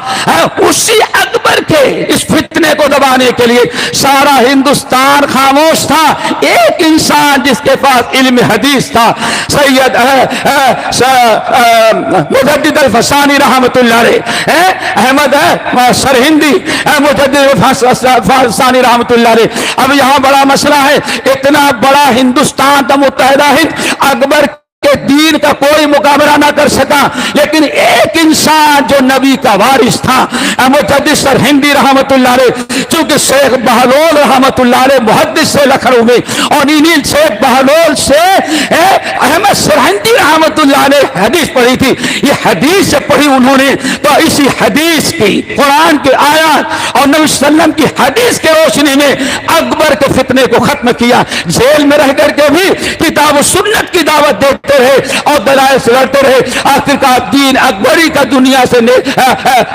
اسی اکبر کے اس فتنے کو دبانے کے لیے سارا ہندوستان خاموش تھا۔ ایک انسان جس کے پاس علم حدیث تھا، سید مجدد الفسانی رحمت اللہ علیہ، احمد سرہندی مجدد الفسانی رحمت اللہ علیہ۔ اب یہاں بڑا مسئلہ ہے، اتنا بڑا ہندوستان تھا متحدہ ہند، اکبر کہ دین کا کوئی مقابلہ نہ کر سکا، لیکن ایک انسان جو نبی کا وارث تھا مجدد سرہندی رحمت اللہ علیہ، چونکہ شیخ بہلول رحمت اللہ علیہ محدث سے لکھنؤ میں، اور انہی شیخ بہلول سے احمد سرہندی رحمت اللہ علیہ حدیث پڑھی تھی، یہ حدیث سے پڑھی انہوں نے، تو اسی حدیث کی قرآن کی آیات اور نبی صلی اللہ علیہ وسلم کی حدیث کے روشنی میں اکبر کے فتنے کو ختم کیا۔ جیل میں رہ کر کے بھی کتاب و سنت کی دعوت دیتے رہے اور دلائل سے لڑتے رہے، آخرکار دین اکبری کا دنیا سے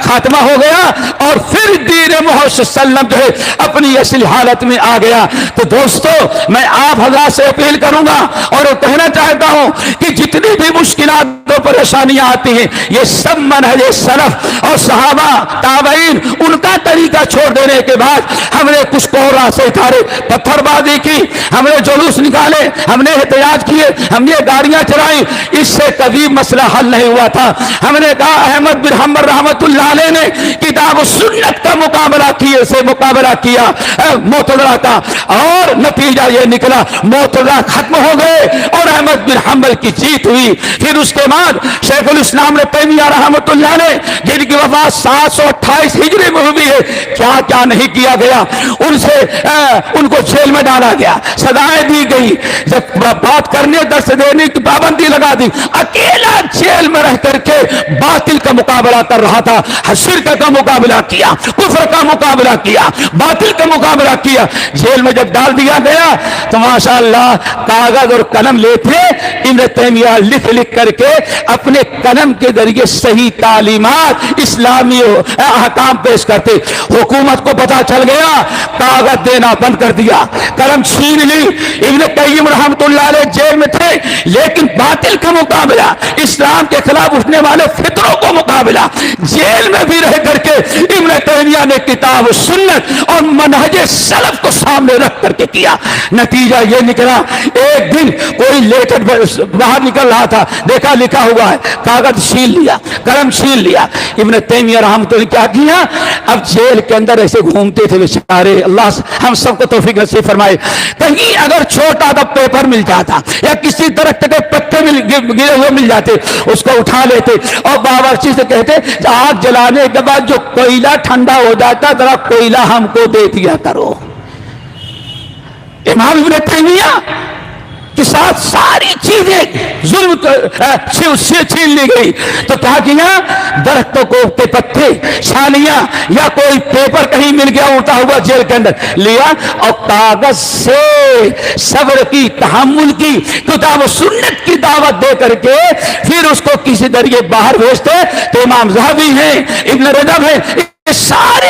خاتمہ ہو گیا، اور پھر دین محمد صلی اللہ علیہ وسلم جو ہے اپنی اصل حالت میں آ گیا۔ تو دوستو میں آپ حضرات سے اپیل کروں گا اور کہنا چاہتا ہوں کہ جتنی بھی مشکلات اور پریشانیاں آتی ہیں، یہ سب منہج سلف اور صحابہ تابعین ان کا طریقہ چھوڑ دینے کے بعد ہم نے کچھ کو راستے اتارے، پتھر بازی کی، ہم نے جلوس نکالے، ہم نے احتجاج کیے، ہم نے گاڑیاں چلائی، اس سے کبھی مسئلہ حل نہیں ہوا تھا۔ ہم نے کہا احمد بن حنبل رحمت اللہ علیہ نے کتاب و سنت کا مقابلہ کیے سے مقابلہ کیا معتزلہ کا، اور نتیجہ یہ نکلا معتزلہ ختم ہو گئے اور احمد بن حنبل کی جیت ہوئی۔ پھر اس کے بعد شیخ الاسلام ابن تیمیہ رحمت اللہ علیہ جن کی وفات 728 ہجری میں ہوئی ہے، کیا کیا نہیں کیا گیا، ان کو جیل میں ڈالا گیا، سزائیں دی گئی، جب بات کرنے درس دینے کی پابندی لگا دی، اکیلا جیل میں رہ کر کے باطل کا مقابلہ کر رہا تھا، شرک کا مقابلہ کیا، کفر کا مقابلہ کیا، باطل کا مقابلہ کیا۔ جیل میں جب ڈال دیا گیا تو ماشاءاللہ کاغذ اور قلم لیتے ابن تیمیہ لکھ لکھ کر کے اپنے قلم کے ذریعے صحیح تعلیمات اسلامی احکام پیش کرتے۔ حکومت کو پتہ چل گیا، کاغذ دینا بند کر دیا، قلم چھین لی۔ ابن قیم رحمت اللہ علیہ جیل میں تھے، لیکن باطل کا مقابلہ، اسلام کے خلاف اٹھنے والے فطروں کو مقابلہ جیل میں بھی رہ کر کے ابن تیمیہ نے کتاب و سنت اور منہج سلف کو سامنے رکھ کر کے کیا۔ نتیجہ یہ نکلا، ایک دن کوئی لیٹر باہر نکل رہا تھا، دیکھا لکھا ہوا ہے، کاغذ چھین لیا، قلم چھین لیا۔ ابن تیمیہ رحمۃ اللہ کیا کیا، اب جیل کے اندر ایسے گھومتے تھے بیچارے، اللہ ہم سب کو توفیق نصیب فرمائے، کہیں اگر چھوٹا سا پیپر مل جاتا یا کسی درخت کے پتے گرے ہوئے مل جاتے، اس کو اٹھا لیتے اور باورچی سے کہتے آگ جلانے کے بعد جو کوئلہ ٹھنڈا ہو جاتا ذرا کوئلہ ہم کو دے دیا کرو۔ امام ابن تیمیہ کے ساتھ ساری چیزیں ظلم سے چھین لی گئی، تو کیا کیا، درختوں کو پتے، چھالیاں یا کوئی پیپر کہیں مل گیا اٹھا ہوا جیل کے اندر لیا، اور کاغذ سے صبر کی، تحمل کی، کتاب و سنت کی دعوت دے کر کے پھر اس کو کسی ذریعے باہر بھیجتے۔ تو امام ذہبی ہیں، ابن رجب ہیں، سارے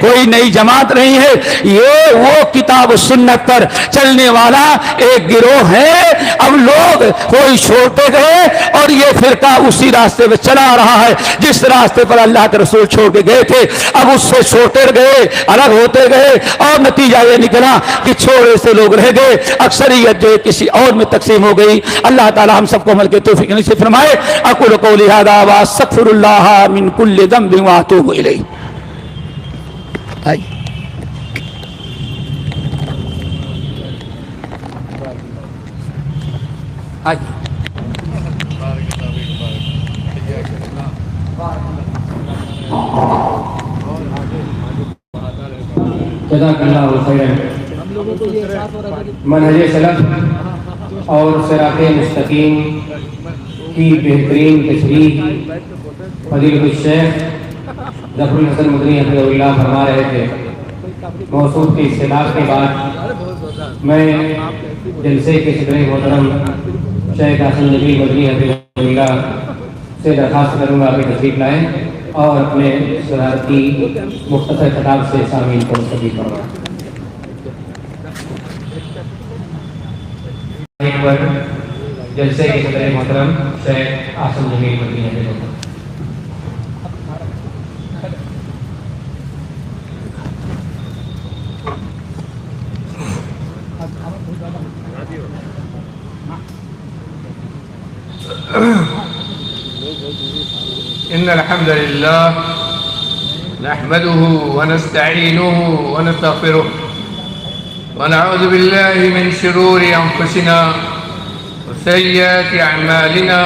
کوئی نئی جماعت نہیں ہے، یہ وہ کتاب و سنت پر چلنے والا ایک گروہ ہے۔ اب لوگ کوئی چھوڑتے گئے اور یہ فرقہ اسی راستے پہ چلا رہا ہے جس راستے پر اللہ کے رسول چھوڑ کے گئے تھے، اب اس سے چھوڑتے گئے، الگ ہوتے گئے، اور نتیجہ یہ نکلا کہ چھوڑے سے لوگ رہ گئے، اکثریت جو کسی اور میں تقسیم ہو گئی۔ اللہ تعالی ہم سب کو عمل کے توفیق نصیب فرمائے۔ اقول قولی ھذا واستغفر اللہ من کل ذنب واتوب الیہ۔ جزاک اللہ خیرا۔ منہج سلف اور صراط مستقیم کی بہترین تشریح فضیلۃ الشیخ ظفر الحسن مدنی حفظہ اللہ فرما رہے تھے۔ موصوف کی اصطلاح کے بعد میں جلسے کے صدر محترم شیخ حسن نبی مدنی حفظہ اللہ سے درخواست کروں گا کہ تشریف لائیں اور اپنے صدارتی مختصر خطاب سے سامعین کو مستفید فرمائیں۔ پر جلسے کے صدر محترم شیخ حسن نبی مدنی حفظہ اللہ۔ إن الحمد لله نحمده ونستعينه ونستغفره ونعوذ بالله من شرور أنفسنا وسيئات أعمالنا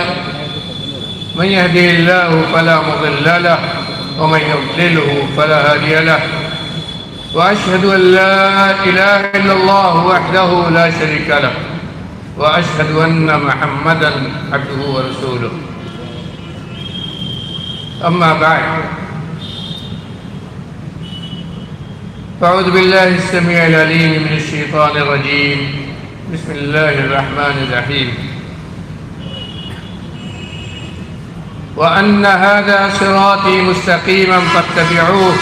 من يهده الله فلا مضل له ومن يضلله فلا هادي له وأشهد أن لا إله إلا الله وحده لا شريك له وأشهد أن محمدا عبده ورسوله أما بعد فأعوذ بالله السميع العليم من الشيطان الرجيم بسم الله الرحمن الرحيم وأن هذا صراطي مستقيما فاتبعوه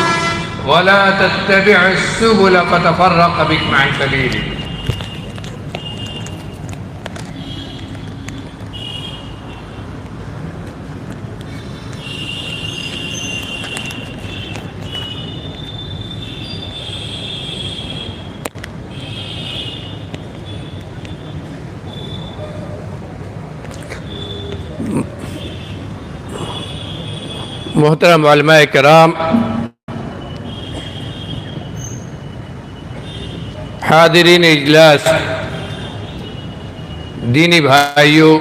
ولا تتبعوا السبل فتفرق بكم عن سبيله محترم علماء کرام، حاضرین اجلاس، دینی بھائیوں،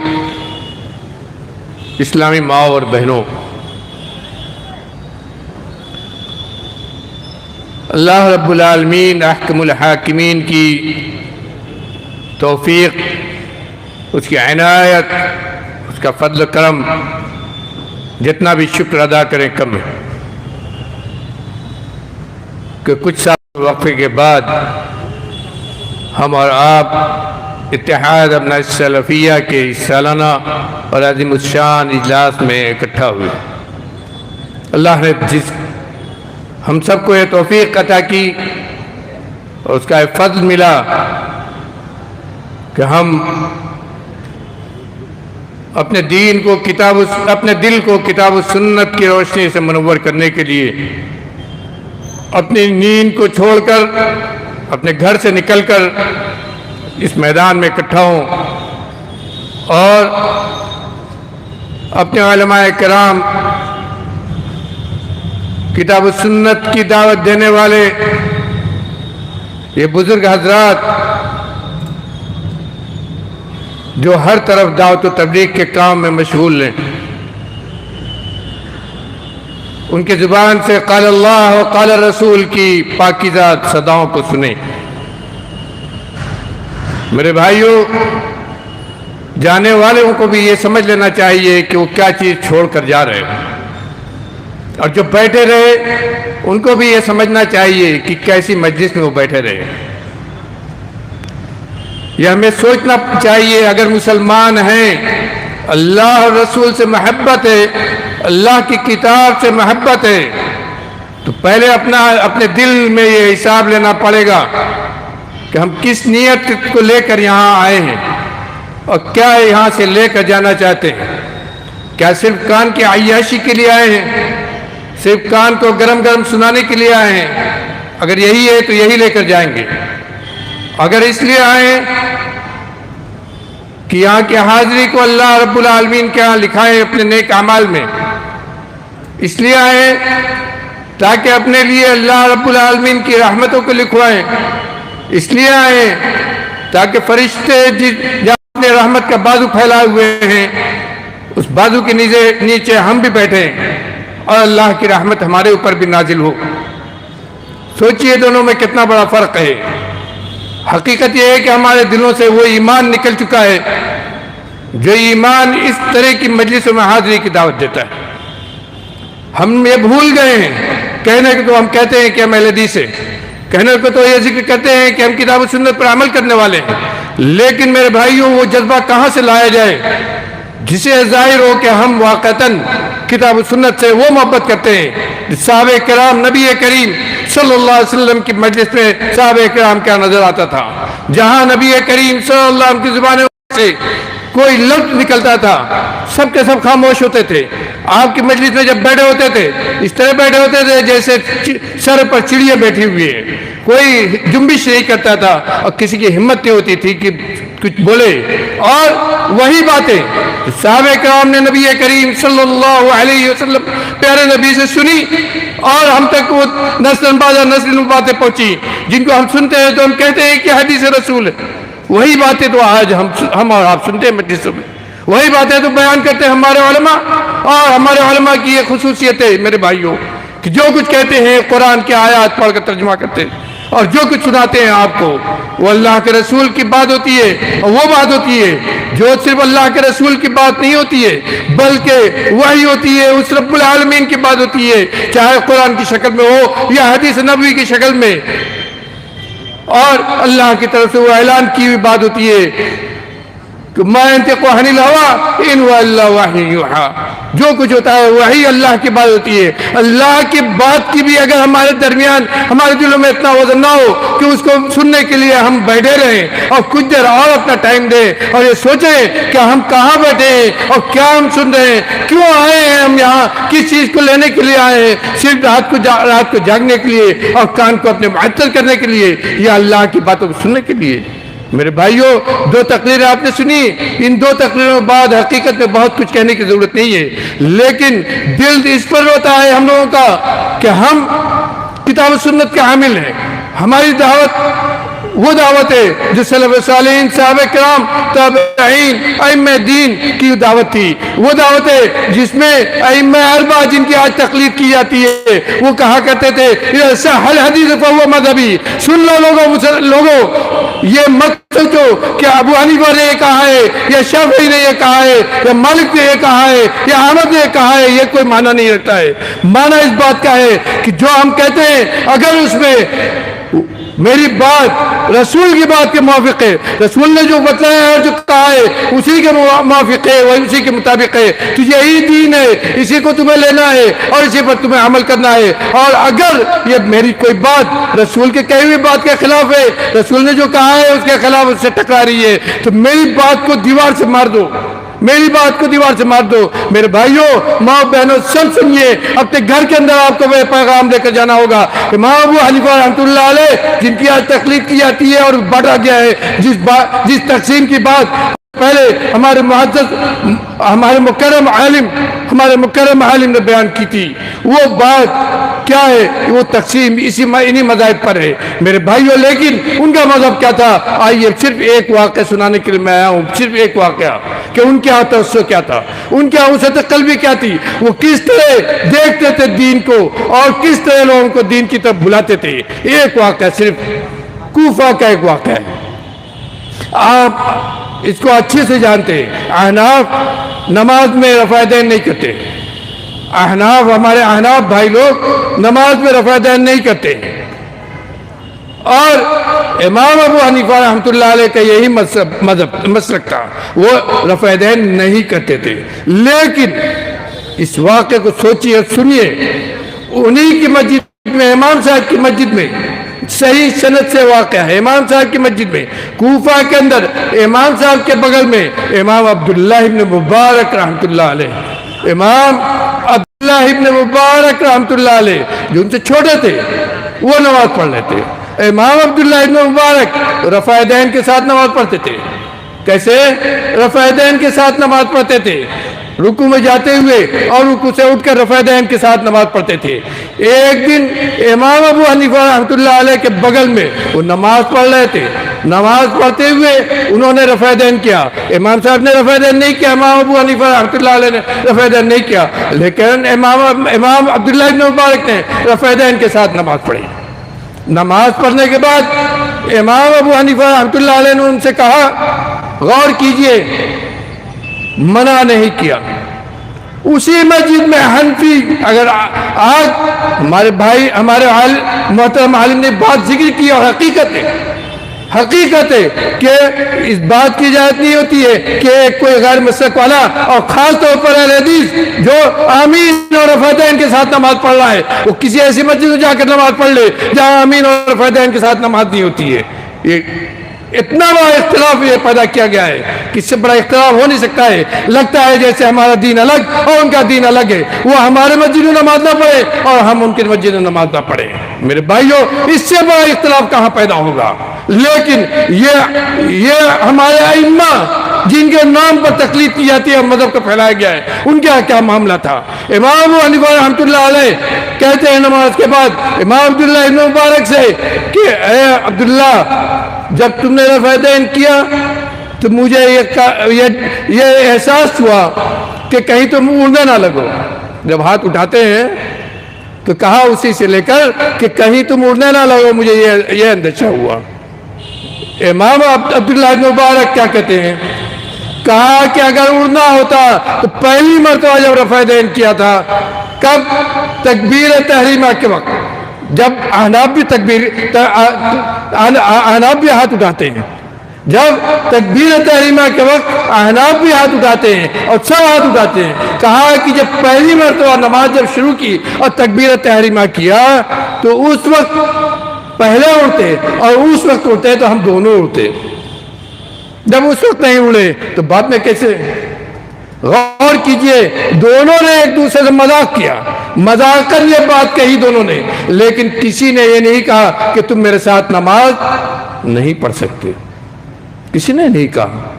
اسلامی ماں اور بہنوں، اللہ رب العالمین احکم الحاکمین کی توفیق، اس کی عنایت، اس کا فضل و کرم جتنا بھی شکر ادا کریں کم ہے کہ کچھ سال وقفے کے بعد ہم اور آپ اتحاد ابناء السلفیہ کے سالانہ اور عظیم الشان اجلاس میں اکٹھا ہوئے۔ اللہ نے جس ہم سب کو یہ توفیق عطا کی اور اس کا یہ فضل ملا کہ ہم اپنے دل کو کتاب و سنت کی روشنی سے منور کرنے کے لیے اپنی نیند کو چھوڑ کر اپنے گھر سے نکل کر اس میدان میں اکٹھا ہوں اور اپنے علماء کرام، کتاب و سنت کی دعوت دینے والے یہ بزرگ حضرات جو ہر طرف دعوت و تبلیغ کے کام میں مشغول ہیں، ان کے زبان سے قال اللہ و قال رسول کی پاکیزہ صداؤں کو سنیں۔ میرے بھائیوں، جانے والوں کو بھی یہ سمجھ لینا چاہیے کہ وہ کیا چیز چھوڑ کر جا رہے ہیں، اور جو بیٹھے رہے ان کو بھی یہ سمجھنا چاہیے کہ کیسی مجلس میں وہ بیٹھے رہے۔ یہ ہمیں سوچنا چاہیے، اگر مسلمان ہیں، اللہ اور رسول سے محبت ہے، اللہ کی کتاب سے محبت ہے، تو پہلے اپنے دل میں یہ حساب لینا پڑے گا کہ ہم کس نیت کو لے کر یہاں آئے ہیں اور کیا یہاں سے لے کر جانا چاہتے ہیں. کیا صرف کان کی عیاشی کے لیے آئے ہیں؟ صرف کان کو گرم گرم سنانے کے لیے آئے ہیں؟ اگر یہی ہے تو یہی لے کر جائیں گے. اگر اس لیے آئے کہ یہاں کی حاضری کو اللہ رب العالمین کے یہاں لکھائے اپنے نیک اعمال میں، اس لیے آئے تاکہ اپنے لیے اللہ رب العالمین کی رحمتوں کو لکھوائیں، اس لیے آئے تاکہ فرشتے جہاں اپنے رحمت کا بازو پھیلائے ہوئے ہیں اس بازو کے نیچے ہم بھی بیٹھیں اور اللہ کی رحمت ہمارے اوپر بھی نازل ہو. سوچئے دونوں میں کتنا بڑا فرق ہے. حقیقت یہ ہے کہ ہمارے دلوں سے وہ ایمان نکل چکا ہے جو ایمان اس طرح کی مجلسوں میں حاضری کی دعوت دیتا ہے. ہم یہ بھول گئے ہیں. کہنے کو تو ہم کہتے ہیں کہ ہم اہل حدیث ہیں، کہنے کو تو یہ ذکر کرتے ہیں کہ ہم کتاب و سنت پر عمل کرنے والے ہیں، لیکن میرے بھائیوں وہ جذبہ کہاں سے لایا جائے جسے ظاہر ہو کہ ہم واقعتاً کتاب و سنت سے وہ محبت کرتے ہیں. صحابہ کرام نبی کریم صلی اللہ علیہ وسلم کی مجلس میں صحابہ کرام کیا نظر آتا تھا. جہاں نبی کریم صلی اللہ علیہ وسلم کی زبان سے کوئی لفظ نکلتا تھا سب کے سب خاموش ہوتے تھے. آپ کی مجلس میں جب بیٹھے ہوتے تھے اس طرح بیٹھے ہوتے تھے جیسے سر پر چڑیاں بیٹھی ہوئی ہیں، کوئی جنبش نہیں کرتا تھا اور کسی کی ہمت نہیں ہوتی تھی کہ کچھ بولے. اور وہی باتیں صحابہ کرام نے نبی کریم صلی اللہ علیہ وسلم پیارے نبی سے سنی اور ہم تک وہ نسل باتیں پہنچی جن کو ہم سنتے ہیں تو ہم کہتے ہیں کہ حدیث رسول ہے. وہی باتیں تو آج ہم اور آپ سنتے ہیں مجلسوں میں، وہی باتیں تو بیان کرتے ہیں ہمارے علماء. اور ہمارے علماء کی یہ خصوصیت ہے میرے بھائیوں کہ جو کچھ کہتے ہیں قرآن کی آیات پڑھ کر ترجمہ کرتے ہیں اور جو کچھ سناتے ہیں آپ کو وہ اللہ کے رسول کی بات ہوتی ہے. اور وہ بات ہوتی ہے جو صرف اللہ کے رسول کی بات نہیں ہوتی ہے بلکہ وہی ہوتی ہے اس رب العالمین کی بات ہوتی ہے، چاہے قرآن کی شکل میں ہو یا حدیث نبوی کی شکل میں. اور اللہ کی طرف سے وہ اعلان کی ہوئی بات ہوتی ہے کہ ما ينطق عن الهوى ان هو الا وحی یوحی. جو کچھ ہوتا ہے وہی اللہ کی بات ہوتی ہے. اللہ کی بات کی بھی اگر ہمارے درمیان ہمارے دلوں میں اتنا وزن نہ ہو کہ اس کو سننے کے لیے ہم بیٹھے رہیں اور کچھ دیر اور اپنا ٹائم دیں اور یہ سوچیں کہ ہم کہاں بیٹھے ہیں اور کیا ہم سن رہے ہیں، کیوں آئے ہیں ہم یہاں، کس چیز کو لینے کے لیے آئے ہیں، صرف رات کو جاگنے کے لیے اور کان کو اپنے معطل کرنے کے لیے یا اللہ کی باتوں کو سننے کے لیے. میرے بھائیوں 2 تقریریں آپ نے سنی. ان 2 تقریروں کے بعد حقیقت میں بہت کچھ کہنے کی ضرورت نہیں ہے، لیکن دل اس پر روتا ہے ہم لوگوں کا کہ ہم کتاب و سنت کے حامل ہیں. ہماری دعوت وہ دعوت ہے جو سلف صالحین صحابہ کرام تابعین ائمہ دین کی دعوت تھی. وہ دعوت ہے جس میں ائمہ اربعہ جن کی آج تقلید کی جاتی ہے وہ کہا کرتے تھے صح الحدیث فہو مذہبی. سن لو لوگوں یہ مت سوچو کہ ابو حنیفہ نے یہ کہا ہے یا شافعی نے یہ کہا ہے یا مالک نے یہ کہا ہے یا احمد نے یہ کہا ہے. یہ کوئی معنی نہیں رکھتا ہے. معنی اس بات کا ہے کہ جو ہم کہتے ہیں اگر اس میں میری بات رسول کی بات کے موافق ہے، رسول نے جو بتلایا ہے اور جو کہا ہے اسی کے موافق ہے، وہ اسی کے مطابق ہے تو یہی دین ہے، اسی کو تمہیں لینا ہے اور اسی پر تمہیں عمل کرنا ہے. اور اگر یہ میری کوئی بات رسول کے کہی ہوئی بات کے خلاف ہے، رسول نے جو کہا ہے اس کے خلاف اس سے ٹکرا رہی ہے تو میری بات کو دیوار سے مار دو، میری بات کو دیوار سے مار دو. میرے بھائیوں ماں بہنوں سب سنیے، اپنے گھر کے اندر آپ کو وہ پیغام لے کر جانا ہوگا کہ ماں ابو حنیفہ رحمۃ اللہ علیہ جن کی آج تقلید کی جاتی ہے اور بڑھا گیا ہے، جس تقسیم کی بات پہلے ہمارے معزز ہمارے مکرم عالم نے بیان کی تھی، وہ بات کیا ہے؟ وہ تقسیم انہی مذاہب پر ہے میرے بھائیوں. لیکن ان کا مذہب کیا تھا؟ آئیے صرف ایک واقعہ سنانے کے لیے میں آیا ہوں، صرف ایک واقعہ کہ ان کے ہاں توسع کیا تھا، ان کے ہاں وسعت قلبی کیا تھی، وہ کس طرح دیکھتے تھے دین کو اور کس طرح لوگوں کو دین کی طرف بلاتے تھے. ایک واقعہ صرف کوفہ کا ایک واقعہ ہے. آپ اس کو اچھے سے جانتے ہیں. احناف نماز میں رفع دین نہیں کرتے. ہمارے احناف بھائی لوگ نماز میں رفع دین نہیں کرتے. اور امام ابو حنیفہ رحمۃ اللہ علیہ کا یہی مسلک تھا، وہ رفع دین نہیں کرتے تھے. لیکن اس واقعے کو سوچیے اور سنیے. انہی کی مسجد میں امام صاحب کی مسجد میں صحیح سند سے واقع ہے، امام صاحب کی مسجد میں کوفہ کے اندر امام صاحب کے بغل میں امام عبداللہ ابن مبارک رحمۃ اللہ علیہ، امام عبداللہ ابن مبارک رحمۃ اللہ علیہ جو ان سے چھوٹے تھے وہ نماز پڑھ لیتے. امام عبداللہ ابن مبارک رفع دین کے ساتھ نماز پڑھتے تھے. کیسے؟ رفع دین کے ساتھ نماز پڑھتے تھے، رکوع میں جاتے ہوئے اور رکوع سے اٹھ کر رفع دین کے ساتھ نماز پڑھتے تھے. ایک دن امام ابو حنیفہ رحمۃ اللہ علیہ کے بغل میں وہ نماز پڑھ رہے تھے، نماز پڑھتے ہوئے انہوں نے رفع دین کیا. امام صاحب نے رفع دین نہیں کیا، امام ابو حنیفہ رحمۃ اللہ علیہ نے رفع دین نہیں کیا، لیکن امام عبداللہ ابن مبارک نے رفع دین کے ساتھ نماز پڑھی. نماز پڑھنے کے بعد امام ابو حنیفہ رحمۃ اللہ علیہ نے ان سے کہا غور کیجئے، منع نہیں کیا. اسی مسجد میں حنفی، اگر آج ہمارے بھائی ہمارے محترم عالم نے بات ذکر کی اور حقیقت ہے کہ اس بات کی اجازت نہیں ہوتی ہے کہ کوئی غیر مسلک والا اور خاص طور پر اہل حدیث جو آمین اور رفع دین کے ساتھ نماز پڑھ رہا ہے وہ کسی ایسی مسجد میں جا کر نماز پڑھ لے جہاں آمین اور رفع دین کے ساتھ نماز نہیں ہوتی ہے. یہ اتنا بڑا اختلاف یہ پیدا کیا گیا ہے کہ اس سے بڑا اختلاف ہو نہیں سکتا ہے. لگتا ہے جیسے ہمارا دین الگ اور ان کا دین الگ ہے، وہ ہمارے مسجد میں نماز نہ پڑھے اور ہم ان کے مسجد میں نماز نہ پڑھے. میرے بھائیوں، اس سے بڑا اختلاف کہاں پیدا ہوگا؟ لیکن یہ ہمارے ائمہ جن کے نام پر تقلید کی جاتی ہے اور مذہب کو پھیلایا گیا ہے، ان کا کیا معاملہ تھا؟ امام ابو حنیفہ رحمۃ اللہ علیہ کہتے ہیں نماز کے بعد امام عبداللہ ابن مبارک سے کہ اے عبداللہ، جب تم نے رفع دین کیا تو مجھے یہ احساس ہوا کہ کہیں تم اڑنے نہ لگو. جب ہاتھ اٹھاتے ہیں تو کہا اسی سے لے کر کہ کہیں تم اڑنے نہ لگو، مجھے یہ اندیشہ ہوا. امام عبداللہ ابن مبارک کیا کہتے ہیں؟ کہا کہ اگر اڑنا ہوتا تو پہلی مرتبہ جب رفع دین کیا تھا، کب؟ تکبیر تحریمہ کے وقت، جب احناف بھی ہاتھ اٹھاتے ہیں، جب تکبیر تحریمہ کے وقت احناف بھی ہاتھ اٹھاتے ہیں اور سب ہاتھ اٹھاتے ہیں. کہا کہ جب پہلی مرتبہ نماز جب شروع کی اور تکبیر تحریمہ کیا تو اس وقت پہلے اڑتے اور اس وقت اڑتے تو ہم دونوں اڑتے. جب اس وقت نہیں اڑے تو بعد میں کیسے؟ غور کیجئے، دونوں نے ایک دوسرے سے مذاق کیا، مذاق کر یہ بات کہی دونوں نے، لیکن کسی نے یہ نہیں کہا کہ تم میرے ساتھ نماز نہیں پڑھ سکتے. کسی نے نہیں کہا.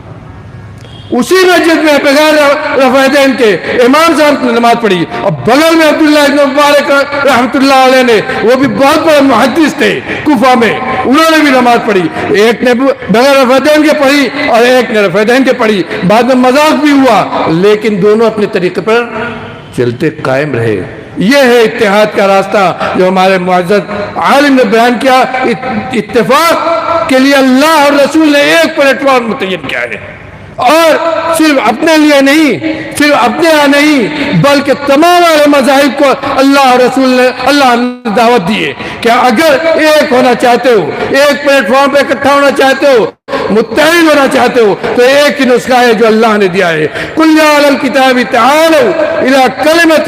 اسی مسجد میں بغیر رفع دین کے امام صاحب نے نماز پڑھی اور بغل میں عبداللہ ابن مبارک رحمۃ اللہ علیہ نے، وہ بھی بہت بڑے محدث تھے کوفہ میں، انہوں نے بھی نماز پڑھی. ایک نے بغیر رفع دین کے پڑھی اور ایک نے رفع دین کے پڑھی. بعد میں مذاق بھی ہوا لیکن دونوں اپنے طریقے پر چلتے قائم رہے. یہ ہے اتحاد کا راستہ جو ہمارے معزز عالم نے بیان کیا. اتفاق کے لیے اللہ اور رسول نے ایک پلیٹ فارم متعین کیا ہے، اور صرف اپنے لیے نہیں، صرف اپنے یہاں نہیں، بلکہ تمام مذاہب کو اللہ اور رسول نے دعوت دی ہے کہ اگر ایک ہونا چاہتے ہو، ایک پلیٹ فارم پہ اکٹھا ہونا چاہتے ہو، متحد ہونا چاہتے ہو، تو ایک ہی نسخہ ہے جو اللہ نے دیا ہے. قل یا اہل الکتاب تعالوا الی کلمۃ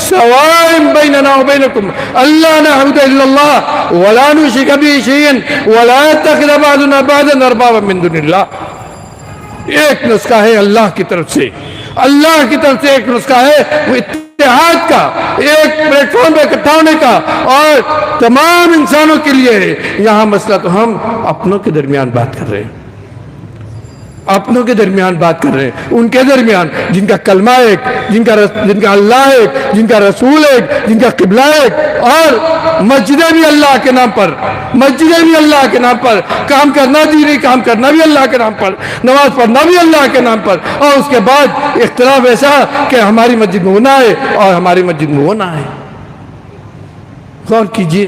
سواء بیننا وبینکم الا نعبد الا اللہ ولا نشرک به شیئا ولا يتخذ بعضنا بعضا اربابا من دون اللہ. ایک نسخہ ہے اللہ کی طرف سے، اللہ کی طرف سے ایک نسخہ ہے، وہ اتحاد کا، ایک پلیٹ فارم پہ اکٹھا ہونے کا اور تمام انسانوں کے لیے ہے. یہاں مسئلہ تو ہم اپنوں کے درمیان بات کر رہے ہیں، اپنوں کے درمیان بات کر رہے ہیں، ان کے درمیان جن کا کلمہ ایک، جن کا اللہ ایک، جن کا رسول ایک، جن کا قبلہ ایک، اور مسجدیں بھی اللہ کے نام پر، مسجدیں بھی اللہ کے نام پر، کام کرنا دینی کام کرنا بھی اللہ کے نام پر، نماز پڑھنا بھی اللہ کے نام پر، اور اس کے بعد اختلاف ایسا کہ ہماری مسجد میں وہ نہ آئے اور ہماری مسجد میں وہ نہ آئے. غور کیجئے،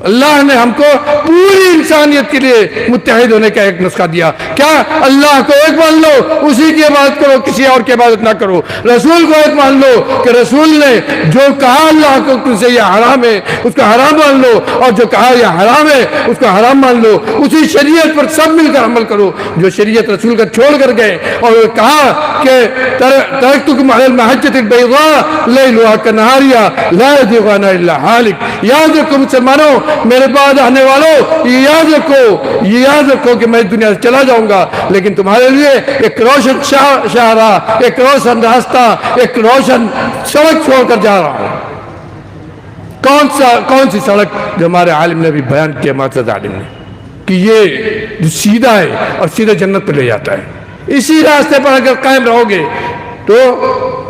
اللہ نے ہم کو پوری انسانیت کے لیے متحد ہونے کا ایک نسخہ دیا. کیا؟ اللہ کو ایک مان لو, اسی کی عبادت کرو, کسی اور کی عبادت نہ کرو. رسول کو ایک مان لو کہ رسول نے جو کہا اللہ کو تم سے یہ حرام ہے اس کو حرام مان لو, اور جو کہا یہ حرام ہے اس کو حرام مان لو. اسی شریعت پر سب مل کر عمل کرو جو شریعت رسول کا چھوڑ کر گئے. اور کہا کہ ترکتکم علی المحجۃ البیضاء لیلها کنہاریہ لا یزیغ عنہا الا ہالک. یاد رکھو مسلمانوں, میرے بعد آنے والوں, یہ یاد رکھو کہ میں دنیا سے چلا جاؤں گا, لیکن تمہارے لیے ایک روشن شاہراہ, ایک روشن راستہ, ایک روشن سڑک چھوڑ کر جا رہا ہوں. کون سی سڑک؟ جو ہمارے عالم نے بھی بیان کیا, معزز عالم نے, کہ یہ جو سیدھا ہے اور سیدھا جنت پہ لے جاتا ہے. اسی راستے پر اگر قائم رہو گے تو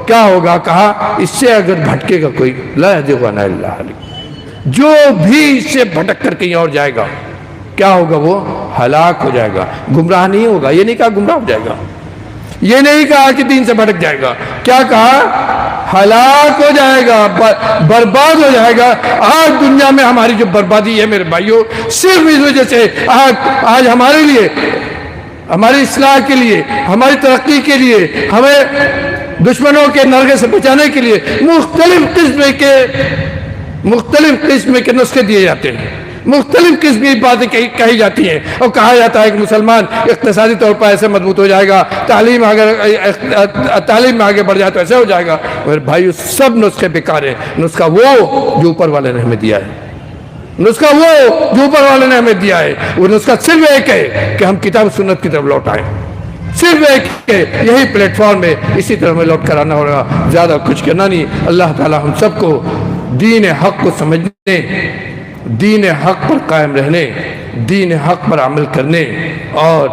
کیا ہوگا؟ کہا اس سے اگر بھٹکے گا کوئی, لا یزیغ عنہا الا ہالک, جو بھی اس سے بھٹک کر کہیں اور جائے گا کیا ہوگا؟ وہ ہلاک ہو جائے گا, گمراہ نہیں ہوگا. یہ نہیں کہا گمراہ ہو جائے گا, یہ نہیں کہا کہ دین سے بھٹک جائے گا. کیا کہا؟ ہلاک ہو جائے گا, برباد ہو جائے گا. آج دنیا میں ہماری جو بربادی ہے میرے بھائیوں, صرف اس وجہ سے آج ہمارے لیے, ہماری اصلاح کے لیے, ہماری ترقی کے لیے, ہمیں دشمنوں کے نرغے سے بچانے کے لیے مختلف قسم کے نسخے دیے جاتے ہیں, مختلف قسم کی باتیں کہی جاتی ہیں, اور کہا جاتا ہے کہ مسلمان اقتصادی طور پر ایسے مضبوط ہو جائے گا, تعلیم میں آگے بڑھ جائے تو ایسے ہو جائے گا. میرے بھائیو, سب نسخے بیکار ہیں. نسخہ وہ جو اوپر والے نے ہمیں دیا ہے, نسخہ وہ جو اوپر والے نے ہمیں دیا ہے, وہ نسخہ صرف ایک ہے کہ ہم کتاب سنت کی طرف لوٹ آئیں. صرف ایک ہے, یہی پلیٹ فارم ہے, اسی طرح ہمیں لوٹ کر آنا ہوگا, زیادہ کچھ کرنا نہیں. اللہ تعالی ہم سب کو دین حق کو سمجھنے, دین حق پر قائم رہنے, دین حق پر عمل کرنے اور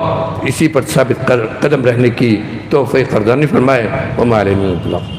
اسی پر ثابت قدم رہنے کی توفیق عطا فرمائے. وما علینا الا البلاغ.